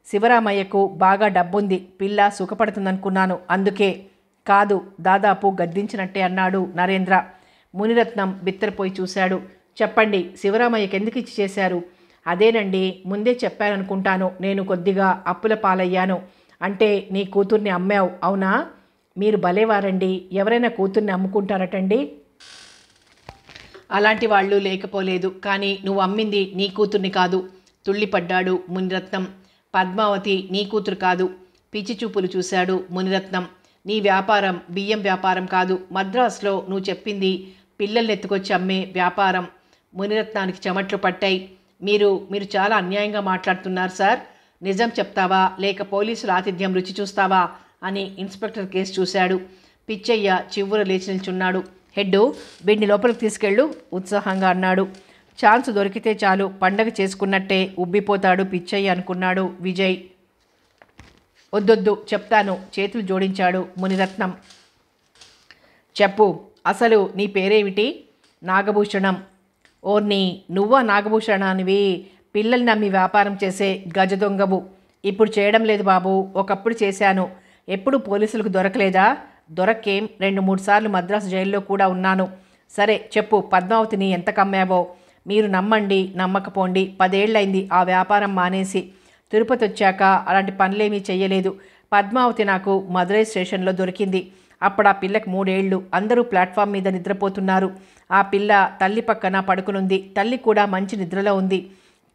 శివరామయ్యకు బాగా డబ్బుంది, పిల్ల సుఖపడుతుందనుకున్నాను, అందుకే. కాదు, దాదాపు గద్దించినట్టే అన్నాడు నరేంద్ర. మునిరత్నం బిత్తరపోయి చూశాడు. చెప్పండి, శివరామయ్యకి ఎందుకు ఇచ్చి చేశారు? అదేనండి, ముందే చెప్పాననుకుంటాను. నేను కొద్దిగా అప్పుల పాలయ్యాను. అంటే నీ కూతుర్ని అమ్మావు, అవునా? మీరు భలేవారండి. ఎవరైనా కూతుర్ని అమ్ముకుంటారటండి? అలాంటి వాళ్ళు లేకపోలేదు. కానీ నువ్వు అమ్మింది నీ కూతుర్ని కాదు. తుళ్ళిపడ్డాడు మునిరత్నం. పద్మావతి నీ కూతురు కాదు. పిచ్చి చూపులు చూశాడు మునిరత్నం. నీ వ్యాపారం బియ్యం వ్యాపారం కాదు. మద్రాసులో నువ్వు చెప్పింది పిల్లల్ని ఎత్తుకొచ్చి అమ్మే వ్యాపారం. మునిరత్నానికి చెమట్లు పట్టాయి. మీరు చాలా అన్యాయంగా మాట్లాడుతున్నారు సార్. నిజం చెప్తావా లేక పోలీసుల ఆతిథ్యం రుచి చూస్తావా అని ఇన్స్పెక్టర్ కేసు చూశాడు. పిచ్చయ్య చివ్వుర లేచి నిల్చున్నాడు. హెడ్డు, వీడిని లోపలికి తీసుకెళ్ళు ఉత్సాహంగా అన్నాడు. ఛాన్స్ దొరికితే చాలు, పండగ చేసుకున్నట్టే ఉబ్బిపోతాడు పిచ్చయ్య అనుకున్నాడు విజయ్. వద్దొద్దు, చెప్తాను, చేతులు జోడించాడు మునిరత్నం. చెప్పు, అసలు నీ పేరేమిటి? నాగభూషణం. ఓర్ని, నువ్వా నాగభూషణానివి? పిల్లల్ని నమ్మి వ్యాపారం చేసే గజ దొంగవు. ఇప్పుడు చేయడం లేదు బాబు, ఒకప్పుడు చేశాను. ఎప్పుడు పోలీసులకు దొరకలేదా? దొరక్కేం, 2-3 సార్లు మద్రాసు జైల్లో కూడా ఉన్నాను. సరే చెప్పు, పద్మావతిని ఎంత కమ్మావో? మీరు నమ్మండి నమ్మకపోండి, 10 ఏళ్ళైంది ఆ వ్యాపారం మానేసి. తిరుపతి వచ్చాక అలాంటి పనులేమీ చెయ్యలేదు. పద్మావతి నాకు మదురై స్టేషన్లో దొరికింది. అప్పుడు ఆ పిల్లకి 3 ఏళ్ళు. అందరూ ప్లాట్ఫామ్ మీద నిద్రపోతున్నారు. ఆ పిల్ల తల్లి పక్కన పడుకునుంది. తల్లి కూడా మంచి నిద్రలో ఉంది.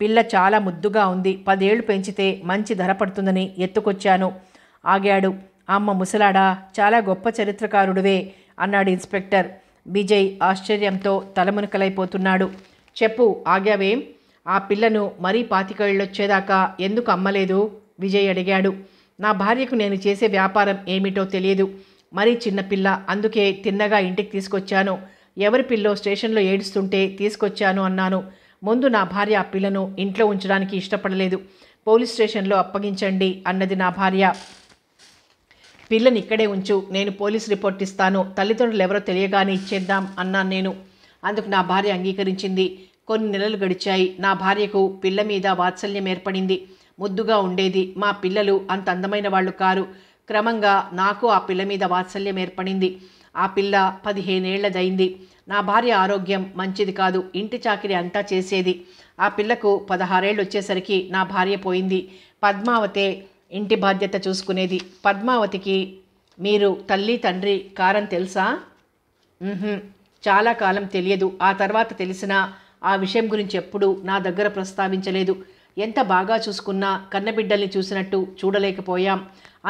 పిల్ల చాలా ముద్దుగా ఉంది. 10 ఏళ్ళు పెంచితే మంచి ధర పడుతుందని ఎత్తుకొచ్చాను. ఆగాడు. అమ్మ ముసలాడా, చాలా గొప్ప చరిత్రకారుడివే అన్నాడు ఇన్స్పెక్టర్. విజయ్ ఆశ్చర్యంతో తలమునకలైపోతున్నాడు. చెప్పు, ఆగావేం? ఆ పిల్లను మరీ 25 ఏళ్ళొచ్చేదాకా ఎందుకు అమ్మలేదు? విజయ్ అడిగాడు. నా భార్యకు నేను చేసే వ్యాపారం ఏమిటో తెలియదు. మరీ చిన్నపిల్ల, అందుకే తిన్నగా ఇంటికి తీసుకొచ్చాను. ఎవరి పిల్లో స్టేషన్లో ఏడుస్తుంటే తీసుకొచ్చాను అన్నాను. ముందు నా భార్య ఆ పిల్లను ఇంట్లో ఉంచడానికి ఇష్టపడలేదు. పోలీస్ స్టేషన్లో అప్పగించండి అన్నది నా భార్య. పిల్లని ఇక్కడే ఉంచు, నేను పోలీస్ రిపోర్ట్ ఇస్తాను, తల్లిదండ్రులు ఎవరో తెలియగానే ఇచ్చేద్దాం అన్నాను నేను. అందుకు నా భార్య అంగీకరించింది. కొన్ని నెలలు గడిచాయి. నా భార్యకు పిల్ల మీద వాత్సల్యం ఏర్పడింది. ముద్దుగా ఉండేది. మా పిల్లలు అంత అందమైన వాళ్ళు కారు. క్రమంగా నాకు ఆ పిల్ల మీద వాత్సల్యం ఏర్పడింది. ఆ పిల్ల 15 ఏళ్లదైంది. నా భార్య ఆరోగ్యం మంచిది కాదు. ఇంటి చాకిరి అంతా చేసేది. ఆ పిల్లకు 16 ఏళ్ళు వచ్చేసరికి నా భార్య పోయింది. పద్మావతే ఇంటి బాధ్యత చూసుకునేది. పద్మావతికి మీరు తల్లి తండ్రి కారని తెలుసా? చాలా కాలం తెలియదు. ఆ తర్వాత తెలిసినా ఆ విషయం గురించి ఎప్పుడూ నా దగ్గర ప్రస్తావించలేదు. ఎంత బాగా చూసుకున్నా కన్నబిడ్డల్ని చూసినట్టు చూడలేకపోయాం.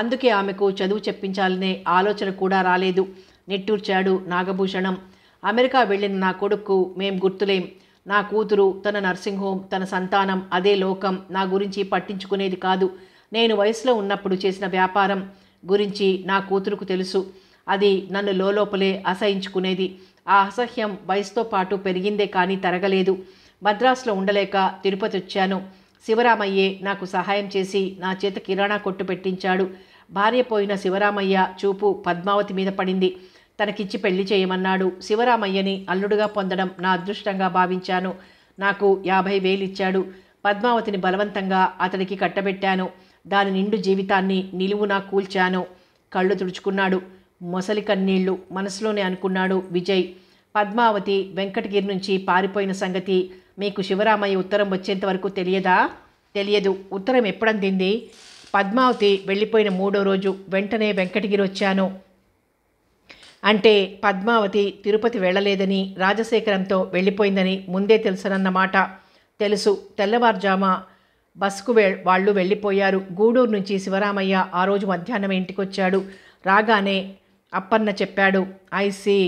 అందుకే ఆమెకు చదువు చెప్పించాలనే ఆలోచన కూడా రాలేదు. నిట్టూర్చాడు నాగభూషణం. అమెరికా వెళ్ళిన నా కొడుకు మేం గుర్తులేం. నా కూతురు తన నర్సింగ్ హోమ్, తన సంతానం అదే లోకం. నా గురించి పట్టించుకునేది కాదు. నేను వయసులో ఉన్నప్పుడు చేసిన వ్యాపారం గురించి నా కూతురుకు తెలుసు. అది నన్ను లోపలే అసహించుకునేది. ఆ అసహ్యం వయసుతో పాటు పెరిగిందే కానీ తరగలేదు. మద్రాసులో ఉండలేక తిరుపతి వచ్చాను. శివరామయ్యే నాకు సహాయం చేసి నా చేత కిరాణా కొట్టు పెట్టించాడు. భార్య పోయిన శివరామయ్య చూపు పద్మావతి మీద పడింది. తనకిచ్చి పెళ్లి చేయమన్నాడు. శివరామయ్యని అల్లుడుగా పొందడం నా అదృష్టంగా భావించాను. నాకు 50,000 ఇచ్చాడు. పద్మావతిని బలవంతంగా అతడికి కట్టబెట్టాను. దాని నిండు జీవితాన్ని నిలువునా కూల్చాను. కళ్ళు తుడుచుకున్నాడు. మొసలి కన్నీళ్లు మనసులోనే అనుకున్నాడు విజయ్. పద్మావతి వెంకటగిరి నుంచి పారిపోయిన సంగతి మీకు శివరామయ్య ఉత్తరం వచ్చేంత వరకు తెలియదా? తెలియదు. ఉత్తరం ఎప్పుడందింది? పద్మావతి వెళ్ళిపోయిన 3వ రోజు వెంటనే వెంకటగిరి వచ్చాను. అంటే పద్మావతి తిరుపతి వెళ్ళలేదని, రాజశేఖరంతో వెళ్ళిపోయిందని ముందే తెలుసనన్నమాట. తెలుసు. తెల్లవారుజామ బస్కు వాళ్ళు వెళ్ళిపోయారు. గూడూరు నుంచి శివరామయ్య ఆ రోజు మధ్యాహ్నం ఇంటికొచ్చాడు. రాగానే అప్పన్న చెప్పాడు. ఐసి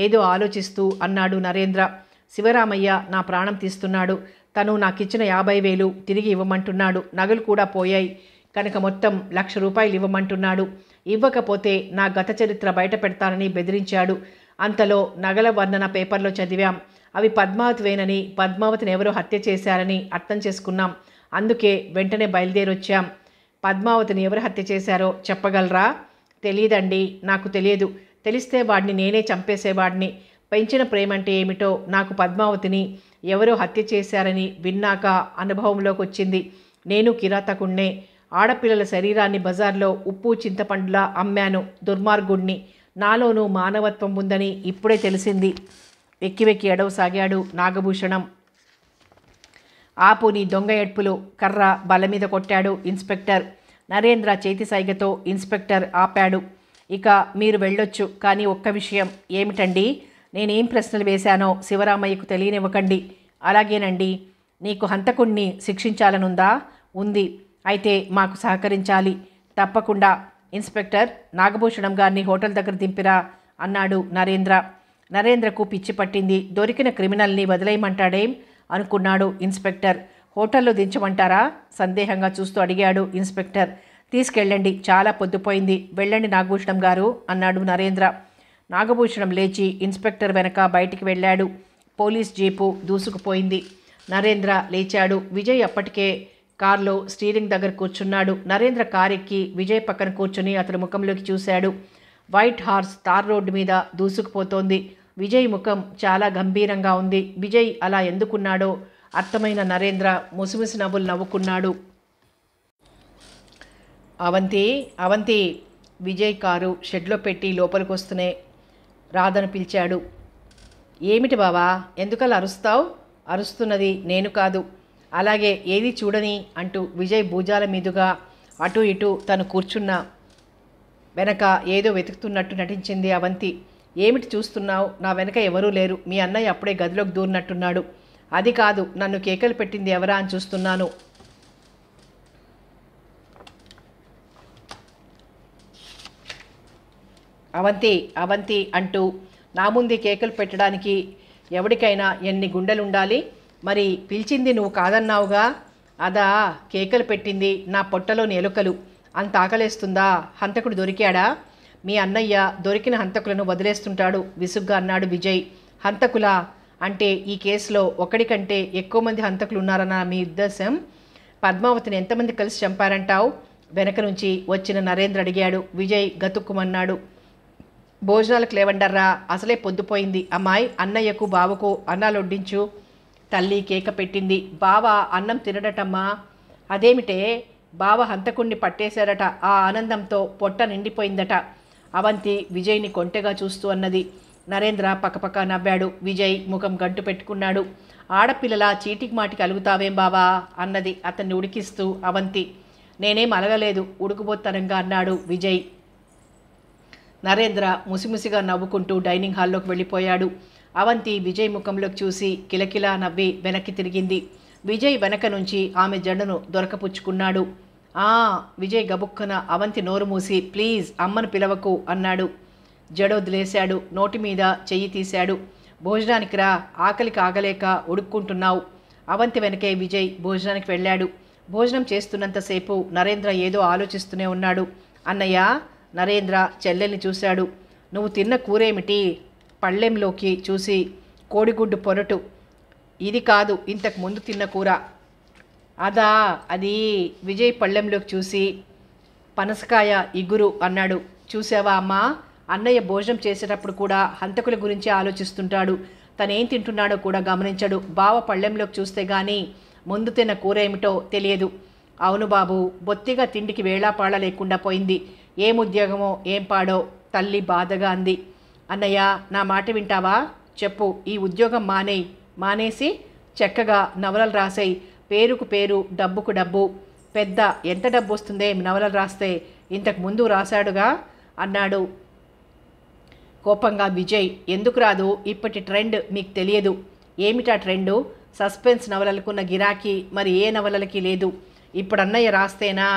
ఏదో ఆలోచిస్తూ అన్నాడు నరేంద్ర. శివరామయ్య నా ప్రాణం తీస్తున్నాడు. తను నాకిచ్చిన 50,000 తిరిగి ఇవ్వమంటున్నాడు. నగలు కూడా పోయాయి కనుక మొత్తం ₹1,00,000 ఇవ్వమంటున్నాడు. ఇవ్వకపోతే నా గత చరిత్ర బయట పెడతానని బెదిరించాడు. అంతలో నగల వర్ణన పేపర్లో చదివాం. అవి పద్మావతివేనని, పద్మావతిని ఎవరో హత్య చేశారని అర్థం చేసుకున్నాం. అందుకే వెంటనే బయలుదేరొచ్చాం. పద్మావతిని ఎవరు హత్య చేశారో చెప్పగలరా? తెలియదండి. నాకు తెలియదు. తెలిస్తే వాడిని నేనే చంపేసేవాడిని. పెంచిన ప్రేమంటే ఏమిటో నాకు పద్మావతిని ఎవరో హత్య చేశారని విన్నాక అనుభవంలోకి వచ్చింది. నేను కిరాతకుణ్ణే. ఆడపిల్లల శరీరాన్ని బజార్లో ఉప్పు చింతపండులా అమ్మాను. దుర్మార్గుణ్ణి. నాలోనూ మానవత్వం ఉందని ఇప్పుడే తెలిసింది. వెక్కి వెక్కి ఎడవసాగాడు నాగభూషణం. ఆపు నీ దొంగ ఏడ్పులు. కర్ర బల మీద కొట్టాడు ఇన్స్పెక్టర్. నరేంద్ర చేతి సైగతో ఇన్స్పెక్టర్ ఆపాడు. ఇక మీరు వెళ్ళొచ్చు. కానీ ఒక్క విషయం. ఏమిటండి? నేనేం ప్రశ్నలు వేశానో శివరామయ్యకు తెలియనివ్వకండి. అలాగేనండి. నీకు హంతకుణ్ణి శిక్షించాలనుందా? ఉంది. అయితే మాకు సహకరించాలి. తప్పకుండా. ఇన్స్పెక్టర్, నాగభూషణం గారిని హోటల్ దగ్గర దింపిరా అన్నాడు నరేంద్ర. నరేంద్రకు పిచ్చి పట్టింది. దొరికిన క్రిమినల్ని వదిలేయమంటాడేం అనుకున్నాడు ఇన్స్పెక్టర్. హోటల్లో దించమంటారా? సందేహంగా చూస్తూ అడిగాడు ఇన్స్పెక్టర్. తీసుకెళ్ళండి, చాలా పొద్దుపోయింది. వెళ్ళండి నాగభూషణం గారు అన్నాడు నరేంద్ర. నాగభూషణం లేచి ఇన్స్పెక్టర్ వెనక బయటికి వెళ్ళాడు. Police jeep దూసుకుపోయింది. నరేంద్ర లేచాడు. విజయ్ అప్పటికే కారులో స్టీరింగ్ దగ్గర కూర్చున్నాడు. నరేంద్ర కారు ఎక్కి విజయ్ పక్కన కూర్చుని అతని ముఖంలోకి చూశాడు. వైట్ హార్స్ తార్ రోడ్డు మీద దూసుకుపోతోంది. విజయ్ ముఖం చాలా గంభీరంగా ఉంది. విజయ్ అలా ఎందుకున్నాడో అర్థమైన నరేంద్ర ముసిముసి నవ్వులు నవ్వుకున్నాడు. అవంతి, అవంతి. విజయ్ కారు షెడ్లో పెట్టి లోపలికి వస్తూనే రాధను పిలిచాడు. ఏమిటి బావా, ఎందుకలా అరుస్తావు? అరుస్తున్నది నేను కాదు. అలాగే ఏది చూడని అంటూ విజయ్ భుజాల మీదుగా అటు ఇటు తను కూర్చున్న వెనక ఏదో వెతుకుతున్నట్టు నటించింది అవంతి. ఏమిటి చూస్తున్నావు? నా వెనక ఎవరూ లేరు. మీ అన్నయ్య అప్పుడే గదిలోకి దూరినట్టున్నాడు. అది కాదు, నన్ను కేకలు పెట్టింది ఎవరా అని చూస్తున్నాను. అవంతి, అవంతి అంటూ నా ముందు కేకలు పెట్టడానికి ఎవరికైనా ఎన్ని గుండెలుండాలి? మరి పిలిచింది నువ్వు కాదన్నావుగా? అదా కేకలు పెట్టింది నా పొట్టలోని ఎలుకలు. అంత ఆకలేస్తుందా? హంతకుడు దొరికాడా? మీ అన్నయ్య దొరికిన హంతకులను వదిలేస్తుంటాడు విసుగ్గా అన్నాడు విజయ్. హంతకులా? అంటే ఈ కేసులో ఒకడి కంటే ఎక్కువ మంది హంతకులు ఉన్నారన్న మీ ఉద్దేశం? పద్మావతిని ఎంతమంది కలిసి చంపారంటావు? వెనక నుంచి వచ్చిన నరేంద్ర అడిగాడు. విజయ్ గతుక్కుమన్నాడు. భోజనాలకు లేవండర్రా, అసలే పొద్దుపోయింది. అమ్మాయి అన్నయ్యకు బావకు అన్నాలు వడ్డించు. తల్లి కేక పెట్టింది. బావ అన్నం తినడటమ్మా. అదేమిటే? బావ హంతకుణ్ణి పట్టేశాడట. ఆ ఆనందంతో పొట్ట నిండిపోయిందట. అవంతి విజయ్ని కొంటెగా చూస్తూ అన్నది. నరేంద్ర పక్కపక్క నవ్వాడు. విజయ్ ముఖం గంటు పెట్టుకున్నాడు. ఆడపిల్లలా చీటికి మాటికి అలుగుతావేం బావా అన్నది అతన్ని ఉడికిస్తూ అవంతి. నేనేం అలగలేదు ఉడుకుబోత్తనంగా అన్నాడు విజయ్. నరేంద్ర ముసిముసిగా నవ్వుకుంటూ డైనింగ్ హాల్లోకి వెళ్ళిపోయాడు. అవంతి విజయ్ ముఖంలోకి చూసి కిలకిలా నవ్వి వెనక్కి తిరిగింది. విజయ్ వెనక నుంచి ఆమె జండును దొరకపుచ్చుకున్నాడు. విజయ్ గబుక్కన అవంతి నోరు మూసి ప్లీజ్ అమ్మను పిలవకు అన్నాడు. జడొదిలేశాడు. నోటి మీద చెయ్యి తీశాడు. భోజనానికి రా, ఆకలికి ఆగలేక ఉడుక్కుంటున్నావు. అవంతి వెనకే విజయ్ భోజనానికి వెళ్ళాడు. భోజనం చేస్తున్నంతసేపు నరేంద్ర ఏదో ఆలోచిస్తూనే ఉన్నాడు. అన్నయ్య, నరేంద్ర చెల్లెల్ని చూశాడు. నువ్వు తిన్న కూరేమిటి? పళ్ళెంలోకి చూసి కోడిగుడ్డు పొరటు. ఇది కాదు ఇంతకు ముందు తిన్న కూర. అదా, అది విజయ్ పళ్ళెంలోకి చూసి పనసకాయ ఇగురు అన్నాడు. చూసావా అమ్మా, అన్నయ్య భోజనం చేసేటప్పుడు కూడా హంతకుల గురించి ఆలోచిస్తుంటాడు. తనేం తింటున్నాడో కూడా గమనించడు. బావ పళ్ళెంలోకి చూస్తే గానీ ముందు తిన్న కూర ఏమిటో తెలియదు. అవును బాబు, బొత్తిగా తిండికి వేళాపాళ లేకుండా పోయింది. ఏం ఉద్యోగమో ఏం పాడో తల్లి బాధగా అంది. అన్నయ్య, నా మాట వింటావా? చెప్పు, ఈ ఉద్యోగం మానేసి చక్కగా నవలలు రాసేయి. పేరుకు పేరు, డబ్బుకు డబ్బు. పెద్ద ఎంత డబ్బు వస్తుందే నవలలు రాస్తే? ఇంతకు ముందు రాశాడుగా అన్నాడు కోపంగా విజయ్. ఎందుకు రాదు? ఇప్పటి ట్రెండ్ మీకు తెలియదు. ఏమిటా ట్రెండు? సస్పెన్స్ నవలలకున్న గిరాకీ మరి ఏ నవలలకి లేదు. ఇప్పుడు అన్నయ్య రాస్తేనా?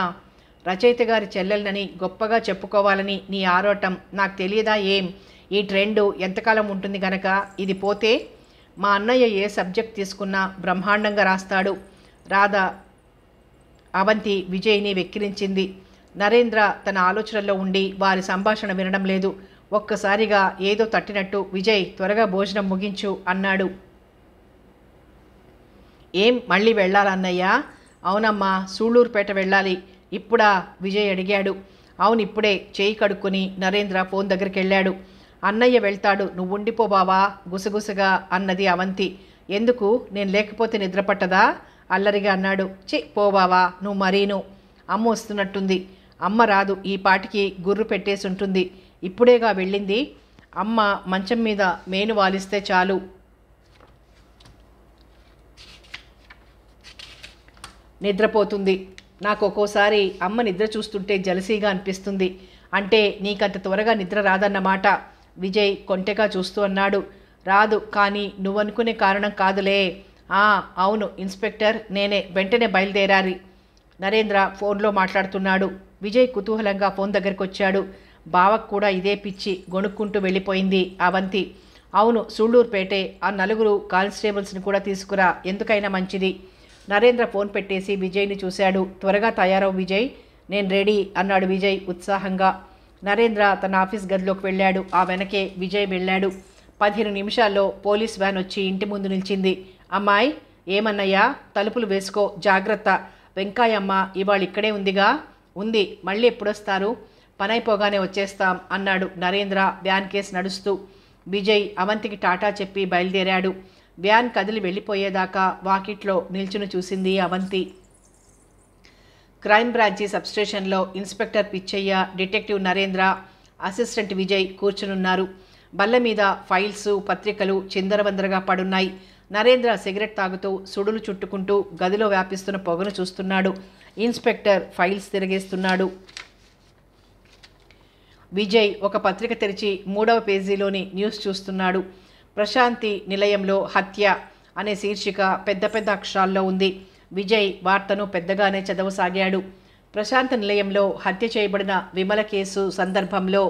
రచయిత గారి చెల్లెలనని గొప్పగా చెప్పుకోవాలని నీ ఆరోటం నాకు తెలియదా ఏం? ఈ ట్రెండు ఎంతకాలం ఉంటుంది గనక ఇది పోతే? మా అన్నయ్య ఏ సబ్జెక్ట్ తీసుకున్నా బ్రహ్మాండంగా రాస్తాడు. రాధా అవంతి విజయ్ని వెక్కిరించింది. నరేంద్ర తన ఆలోచనల్లో ఉండి వారి సంభాషణ వినడం లేదు. ఒక్కసారిగా ఏదో తట్టినట్టు విజయ్ త్వరగా భోజనం ముగించు అన్నాడు. ఏం మళ్ళీ వెళ్ళాలన్నయ్య? అవునమ్మా, సూళ్ళూరుపేట వెళ్ళాలి. ఇప్పుడా? విజయ్ అడిగాడు. అవును ఇప్పుడే. చేయి కడుక్కొని నరేంద్ర ఫోన్ దగ్గరికి వెళ్ళాడు. అన్నయ్య వెళ్తాడు, నువ్వుండిపో బావా గుసగుసగా అన్నది అవంతి. ఎందుకు? నేను లేకపోతే నిద్ర పట్టదా? అల్లరిగా అన్నాడు. పోబావా, నువ్వు మరీను. అమ్మ వస్తున్నట్టుంది. అమ్మ రాదు, ఈ పాటికి గుర్రు పెట్టేసి ఉంటుంది. ఇప్పుడేగా వెళ్ళింది. అమ్మ మంచం మీద మేను వాలిస్తే చాలు నిద్రపోతుంది. నాకు ఒక్కోసారి అమ్మ నిద్ర చూస్తుంటే జలసీగా అనిపిస్తుంది. అంటే నీకంత త్వరగా నిద్ర రాదన్నమాట. విజయ్ కొంటెగా చూస్తూ అన్నాడు. రాదు, కానీ నువ్వనుకునే కారణం కాదులే. అవును ఇన్స్పెక్టర్, నేనే. వెంటనే బయలుదేరాలి. నరేంద్ర ఫోన్లో మాట్లాడుతున్నాడు. విజయ్ కుతూహలంగా ఫోన్ దగ్గరికి వచ్చాడు. బావకు కూడా ఇదే పిచ్చి. గొణుక్కుంటూ వెళ్ళిపోయింది అవంతి. అవును, సూళ్ళూరుపేటే. ఆ 4 కానిస్టేబుల్స్ని కూడా తీసుకురా, ఎందుకైనా మంచిది. నరేంద్ర ఫోన్ పెట్టేసి విజయ్ని చూశాడు. త్వరగా తయారవు విజయ్. నేను రెడీ అన్నాడు విజయ్ ఉత్సాహంగా. నరేంద్ర తన ఆఫీస్ గదిలోకి వెళ్ళాడు. ఆ వెనకే విజయ్ వెళ్ళాడు. 15 నిమిషాల్లో పోలీస్ వ్యాన్ వచ్చి ఇంటి ముందు నిలిచింది. అమ్మాయి, ఏమన్నయ్యా? తలుపులు వేసుకో, జాగ్రత్త. వెంకాయమ్మ ఇవాళ ఇక్కడే ఉందిగా? ఉంది. మళ్ళీ ఎప్పుడొస్తారు? పనైపోగానే వచ్చేస్తాం అన్నాడు నరేంద్ర వ్యాన్ కేసు నడుస్తూ. విజయ్ అవంతికి టాటా చెప్పి బయలుదేరాడు. వ్యాన్ కదిలి వెళ్ళిపోయేదాకా వాకిట్లో నిల్చుని చూసింది అవంతి. క్రైమ్ బ్రాంచి సబ్స్టేషన్లో inspector Pichaiah, detective Narendra, assistant Vijay కూర్చునున్నారు. బల్ల మీద ఫైల్స్, పత్రికలు చిందరవందరగా పడున్నాయి. నరేంద్ర సిగరెట్ తాగుతూ సుడులు చుట్టుకుంటూ గదిలో వ్యాపిస్తున్న పొగను చూస్తున్నాడు. Inspector files తిరిగేస్తున్నాడు. విజయ్ ఒక పత్రిక తెరిచి 3వ పేజీలోని న్యూస్ చూస్తున్నాడు. ప్రశాంతి నిలయంలో హత్య అనే శీర్షిక పెద్ద పెద్ద అక్షరాల్లో ఉంది. విజయ్ వార్తను పెద్దగానే చదవసాగాడు. ప్రశాంత నిలయంలో హత్య చేయబడిన విమల కేసు సందర్భంలో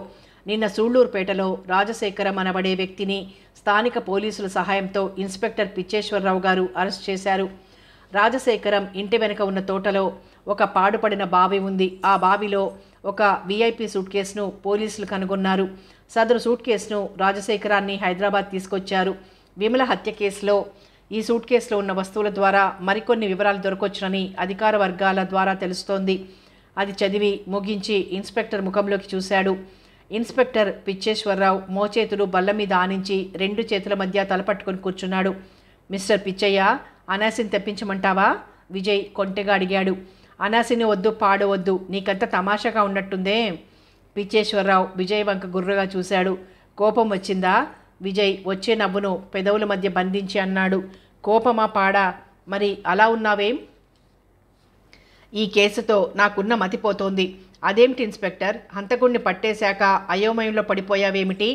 నిన్న సూళ్ళూరుపేటలో రాజశేఖరం అనబడే వ్యక్తిని స్థానిక పోలీసుల సహాయంతో ఇన్స్పెక్టర్ పిచ్చేశ్వరరావు గారు అరెస్ట్ చేశారు. రాజశేఖరం ఇంటి వెనుక ఉన్న తోటలో ఒక పాడుపడిన బావి ఉంది. ఆ బావిలో ఒక విఐపి సూట్ కేసును పోలీసులు కనుగొన్నారు. సదరు సూట్ కేసును రాజశేఖరాన్ని హైదరాబాద్ తీసుకొచ్చారు. విమల హత్య కేసులో ఈ సూట్ కేసులో ఉన్న వస్తువుల ద్వారా మరికొన్ని వివరాలు దొరకొచ్చునని అధికార వర్గాల ద్వారా తెలుస్తోంది. అది చదివి ముగించి ఇన్స్పెక్టర్ ముఖంలోకి చూశాడు. ఇన్స్పెక్టర్ పిచ్చేశ్వరరావు మోచేతులు బల్ల మీద ఆనించి 2 చేతుల మధ్య తలపట్టుకొని కూర్చున్నాడు. మిస్టర్ పిచ్చయ్య, అనాసిని తెప్పించమంటావా? విజయ్ కొంటెగా అడిగాడు. అనాసిని వద్దు, పాడవద్దు, నీకంత తమాషాగా ఉన్నట్టుందే. పిచ్చేశ్వరరావు విజయ్ వంక గుర్రగా చూశాడు. కోపం వచ్చిందా? విజయ్ వచ్చే నవ్వును పెదవుల మధ్య బంధించి అన్నాడు. కోపమా పాడా? మరి అలా ఉన్నావేం? ఈ కేసుతో నాకున్న మతిపోతోంది. అదేమిటి ఇన్స్పెక్టర్, హంతకుణ్ణి పట్టేశాక అయోమయంలో పడిపోయావేమిటి?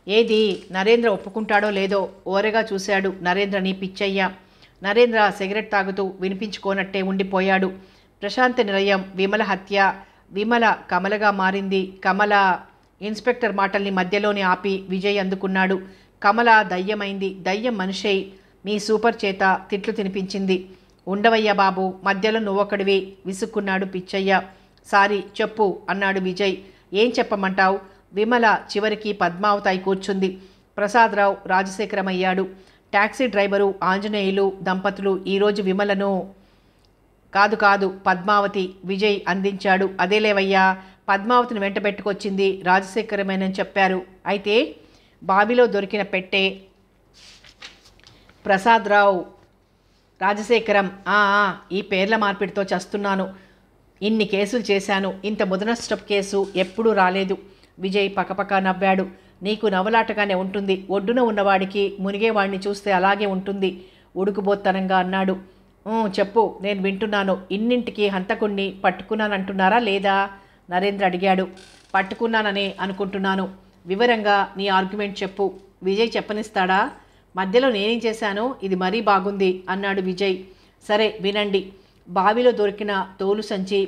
ఏది నరేంద్ర ఒప్పుకుంటాడో లేదో ఓరగా చూశాడు నరేంద్రని పిచ్చయ్య. నరేంద్ర సిగరెట్ తాగుతూ వినిపించుకోనట్టే ఉండిపోయాడు. ప్రశాంత నిలయం, విమల హత్య, విమల కమలగా మారింది. కమల ఇన్స్పెక్టర్ మాటల్ని మధ్యలోనే ఆపి విజయ్ అందుకున్నాడు. కమల దయ్యమైంది. దయ్యం మనిషై మీ సూపర్ చేత తిట్లు తినిపించింది. ఉండవయ్యా బాబు, మధ్యలో నువ్వొక్కడివి విసుక్కున్నాడు పిచ్చయ్య. సారీ చెప్పు అన్నాడు విజయ్. ఏం చెప్పమంటావు? విమల చివరికి పద్మావతి కూర్చుంది. ప్రసాదరావు రాజశేఖరం అయ్యాడు. టాక్సీ డ్రైవరు ఆంజనేయులు దంపతులు ఈరోజు విమలను కాదు పద్మావతి విజయ్ అందించాడు. అదేలేవయ్యా, పద్మావతిని వెంట పెట్టుకొచ్చింది రాజశేఖరమేనని చెప్పారు. అయితే బావిలో దొరికిన పెట్టే ప్రసాదరావు రాజశేఖరం. ఈ పేర్ల మార్పిడితో చస్తున్నాను. ఇన్ని కేసులు చేశాను, ఇంత ముదనష్టపు కేసు ఎప్పుడూ రాలేదు. విజయ్ పకపక నవ్వాడు. నీకు నవ్వులాటగానే ఉంటుంది. ఒడ్డున ఉన్నవాడికి మునిగేవాడిని చూస్తే అలాగే ఉంటుంది ఉడుకుబోత్తనంగా అన్నాడు. చెప్పు, నేను వింటున్నాను. ఇన్నింటికి హంతకుణ్ణి పట్టుకున్నానంటున్నారా లేదా? నరేంద్ర అడిగాడు. పట్టుకున్నాననే అనుకుంటున్నాను. వివరంగా నీ ఆర్గ్యుమెంట్ చెప్పు. విజయ్ చెప్పనిస్తాడా? మధ్యలో నేనేం చేశాను? ఇది మరీ బాగుంది అన్నాడు విజయ్. సరే వినండి. బావిలో దొరికిన తోలు సంచి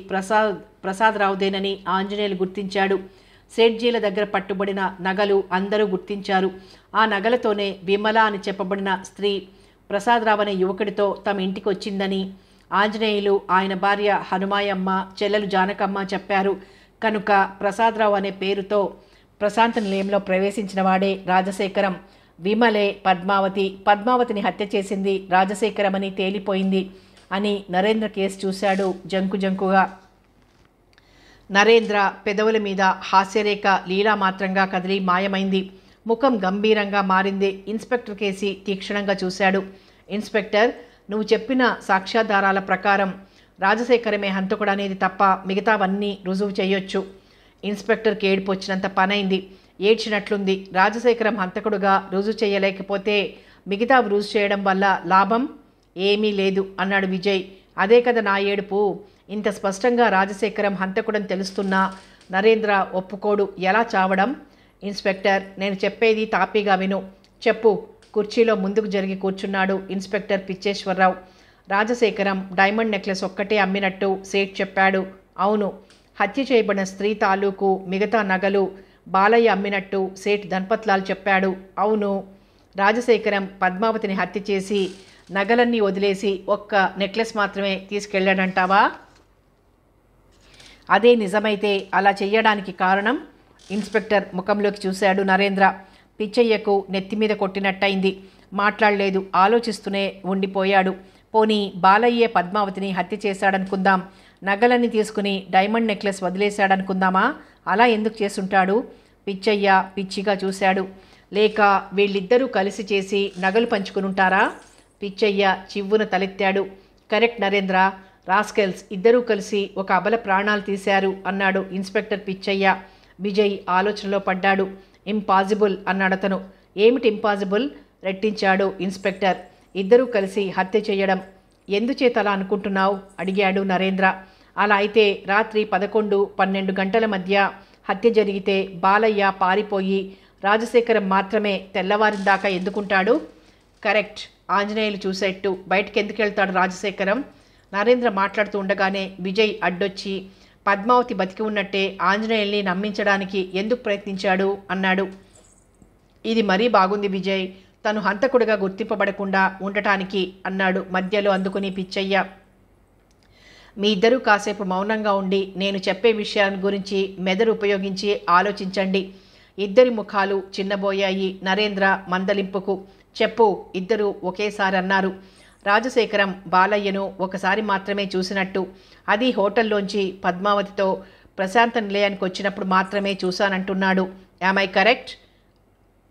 ప్రసాదరావుదేనని ఆంజనేయులు గుర్తించాడు. సేట్జీల దగ్గర పట్టుబడిన నగలు అందరూ గుర్తించారు. ఆ నగలతోనే విమల అని చెప్పబడిన స్త్రీ ప్రసాదరావు అనే యువకుడితో తమ ఇంటికి వచ్చిందని ఆంజనేయులు, ఆయన భార్య హనుమాయమ్మ, చెల్లెలు జానకమ్మ చెప్పారు. కనుక ప్రసాదరావు అనే పేరుతో ప్రశాంత నిలయంలో ప్రవేశించిన వాడే రాజశేఖరం. విమలే పద్మావతిని హత్య చేసింది రాజశేఖరమని తేలిపోయింది అని నరేంద్ర కేసు చూశాడు జంకుగా. నరేంద్ర పెదవుల మీద హాస్యరేఖ లీలామాత్రంగా కదిలి మాయమైంది. ముఖం గంభీరంగా మారింది. ఇన్స్పెక్టర్ కేసి తీక్షణంగా చూశాడు. ఇన్స్పెక్టర్, నువ్వు చెప్పిన సాక్ష్యాధారాల ప్రకారం రాజశేఖరమే హంతకుడు అనేది తప్ప మిగతావన్నీ రుజువు చేయొచ్చు. ఇన్స్పెక్టర్కి ఏడుపు వచ్చినంత పనైంది. ఏడ్చినట్లుంది. రాజశేఖరం హంతకుడుగా రుజువు చేయలేకపోతే మిగతా రుజువు చేయడం వల్ల లాభం ఏమీ లేదు అన్నాడు విజయ్. అదే కదా నా ఏడుపు. ఇంత స్పష్టంగా రాజశేఖరం హంతకుడని తెలుస్తున్నా నరేంద్ర ఒప్పుకోడు. ఎలా చావడం? ఇన్స్పెక్టర్, నేను చెప్పేది తాపీగా విను. చెప్పు. కుర్చీలో ముందుకు జరిగి కూర్చున్నాడు inspector Pitcheswara Rao. Rajasekharam diamond necklace ఒక్కటే అమ్మినట్టు సేట్ చెప్పాడు. అవును. హత్య చేయబడిన స్త్రీ తాలూకు మిగతా నగలు బాలయ్య అమ్మినట్టు సేట్ ధన్పత్లాల్ చెప్పాడు. అవును. రాజశేఖరం పద్మావతిని హత్య చేసి నగలన్నీ వదిలేసి ఒక్క నెక్లెస్ మాత్రమే తీసుకెళ్ళాడంటావా? అదే నిజమైతే అలా చెయ్యడానికి కారణం? ఇన్స్పెక్టర్ ముఖంలోకి చూశాడు నరేంద్ర. పిచ్చయ్యకు నెత్తిమీద కొట్టినట్టయింది. మాట్లాడలేదు. ఆలోచిస్తూనే ఉండిపోయాడు. పోనీ బాలయ్యే పద్మావతిని హత్య చేశాడనుకుందాం. నగలన్నీ తీసుకుని డైమండ్ నెక్లెస్ వదిలేశాడనుకుందామా? అలా ఎందుకు చేసుంటాడు? పిచ్చయ్య పిచ్చిగా చూశాడు. లేక వీళ్ళిద్దరూ కలిసి చేసి నగలు పంచుకునుంటారా? పిచ్చయ్య చివ్వున తలెత్తాడు. కరెక్ట్ నరేంద్ర. రాస్కెల్స్ ఇద్దరూ కలిసి ఒక అబల ప్రాణాలు తీశారు అన్నాడు ఇన్స్పెక్టర్ పిచ్చయ్య. విజయ్ ఆలోచనలో పడ్డాడు. ఇంపాసిబుల్ అన్నాడతను. ఏమిటి ఇంపాసిబుల్? రెట్టించాడు ఇన్స్పెక్టర్. ఇద్దరూ కలిసి హత్య చేయడం ఎందుచేత అలా అనుకుంటున్నావు అడిగాడు నరేంద్ర. అలా అయితే రాత్రి 11-12 గంటల మధ్య హత్య జరిగితే బాలయ్య పారిపోయి రాజశేఖరం మాత్రమే తెల్లవారిన దాకా ఎందుకుంటాడు? కరెక్ట్. ఆంజనేయులు చూసేట్టు బయటికి ఎందుకు వెళ్తాడు రాజశేఖరం? నరేంద్ర మాట్లాడుతూ ఉండగానే విజయ్ అడ్డొచ్చి పద్మావతి బతికి ఉన్నట్టే ఆంజనేయుల్ని నమ్మించడానికి ఎందుకు ప్రయత్నించాడు అన్నాడు. ఇది మరీ బాగుంది విజయ్. తను హంతకుడిగా గుర్తింపబడకుండా ఉండటానికి అన్నాడు మధ్యలో అందుకుని పిచ్చయ్య. మీ ఇద్దరూ కాసేపు మౌనంగా ఉండి నేను చెప్పే విషయాల గురించి మెదడు ఉపయోగించి ఆలోచించండి. ఇద్దరి ముఖాలు చిన్నబోయాయి నరేంద్ర మందలింపుకు. చెప్పు, ఇద్దరు ఒకేసారి అన్నారు. రాజశేఖరం బాలయ్యను ఒకసారి మాత్రమే చూసినట్టు, అది హోటల్లోంచి పద్మావతితో ప్రశాంత నిలయానికి వచ్చినప్పుడు మాత్రమే చూశానంటున్నాడు. Am I correct?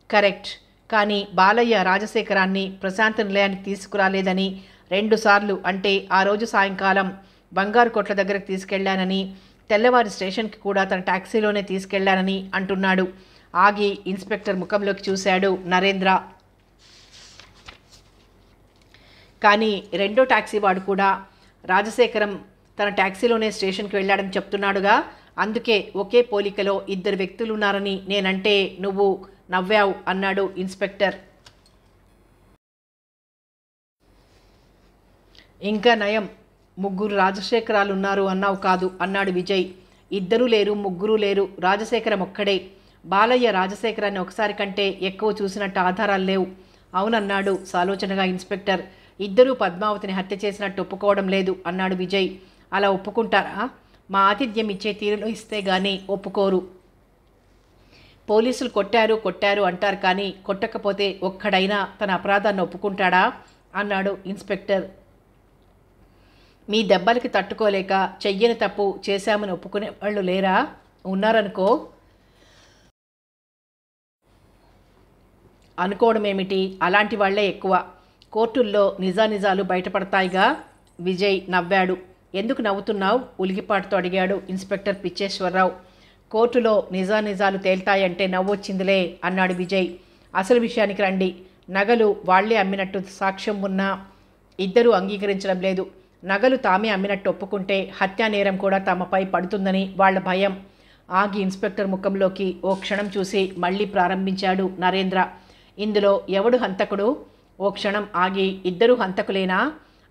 కరెక్ట్. కానీ బాలయ్య రాజశేఖరాన్ని ప్రశాంత నిలయానికి తీసుకురాలేదని 2 సార్లు, అంటే ఆ రోజు సాయంకాలం బంగారు కొట్ల దగ్గరకు తీసుకెళ్లానని, తెల్లవారి స్టేషన్కి కూడా తన టాక్సీలోనే తీసుకెళ్లానని అంటున్నాడు. ఆగి ఇన్స్పెక్టర్ ముఖంలోకి చూశాడు నరేంద్ర. కానీ రెండో టాక్సీ వాడు కూడా రాజశేఖరం తన టాక్సీలోనే స్టేషన్కి వెళ్ళాడని చెప్తున్నాడుగా. అందుకే ఒకే పోలికలో 2 వ్యక్తులున్నారని నేనంటే నువ్వు నవ్వావు అన్నాడు ఇన్స్పెక్టర్. ఇంకా నయం, 3 రాజశేఖరాలు ఉన్నారు అన్నావు కాదు అన్నాడు విజయ్. 2 లేరు, 3 లేరు, రాజశేఖరం ఒక్కడే. బాలయ్య రాజశేఖరాన్ని ఒకసారి కంటే ఎక్కువ చూసినట్టు ఆధారాలు లేవు. అవునన్నాడు సాలోచనగా ఇన్స్పెక్టర్. 2 పద్మావతిని హత్య చేసినట్టు ఒప్పుకోవడం లేదు అన్నాడు విజయ్. అలా ఒప్పుకుంటారా? మా ఆతిథ్యం ఇచ్చే తీరులో ఇస్తే గానీ ఒప్పుకోరు. పోలీసులు కొట్టారు అంటారు, కానీ కొట్టకపోతే ఒక్కడైనా తన అపరాధాన్ని ఒప్పుకుంటాడా అన్నాడు ఇన్స్పెక్టర్. మీ దెబ్బలకి తట్టుకోలేక చెయ్యని తప్పు చేశామని ఒప్పుకునే వాళ్ళు లేరా? ఉన్నారనుకో. అనుకోవడం ఏమిటి, అలాంటి వాళ్లే ఎక్కువ. కోర్టుల్లో నిజానిజాలు బయటపడతాయిగా. విజయ్ నవ్వాడు. ఎందుకు నవ్వుతున్నావు? ఉలికిపాటుతో అడిగాడు ఇన్స్పెక్టర్ పిచ్చేశ్వరరావు. కోర్టులో నిజానిజాలు తేల్తాయంటే నవ్వొచ్చిందిలే అన్నాడు విజయ్. అసలు విషయానికి రండి. నగలు వాళ్లే అమ్మినట్టు సాక్ష్యం ఉన్నా 2 అంగీకరించడం లేదు. నగలు తామే అమ్మినట్టు ఒప్పుకుంటే హత్యా నేరం కూడా తమపై పడుతుందని వాళ్ల భయం. ఆగి ఇన్స్పెక్టర్ ముఖంలోకి ఓ క్షణం చూసి మళ్లీ ప్రారంభించాడు నరేంద్ర. ఇందులో ఎవడు హంతకుడు? ఓ క్షణం ఆగి, 2 హంతకులేనా?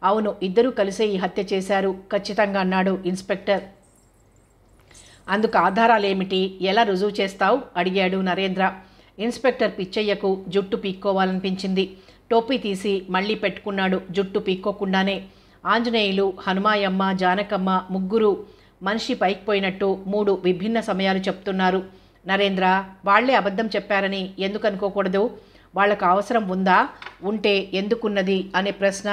అవును, 2 కలిసే ఈ హత్య చేశారు ఖచ్చితంగా అన్నాడు ఇన్స్పెక్టర్. అందుకు ఆధారాలేమిటి? ఎలా రుజువు చేస్తావు అడిగాడు నరేంద్ర. ఇన్స్పెక్టర్ పిచ్చయ్యకు జుట్టు పీక్కోవాలనిపించింది. టోపీ తీసి మళ్లీ పెట్టుకున్నాడు జుట్టు పీక్కోకుండానే. ఆంజనేయులు, హనుమాయమ్మ, జానకమ్మ 3 మనిషి పైకి పోయినట్టు 3 విభిన్న సమయాలు చెప్తున్నారు. నరేంద్ర, వాళ్లే అబద్ధం చెప్పారని ఎందుకు అనుకోకూడదు? వాళ్లకు అవసరం ఉందా? ఉంటే ఎందుకున్నది అనే ప్రశ్న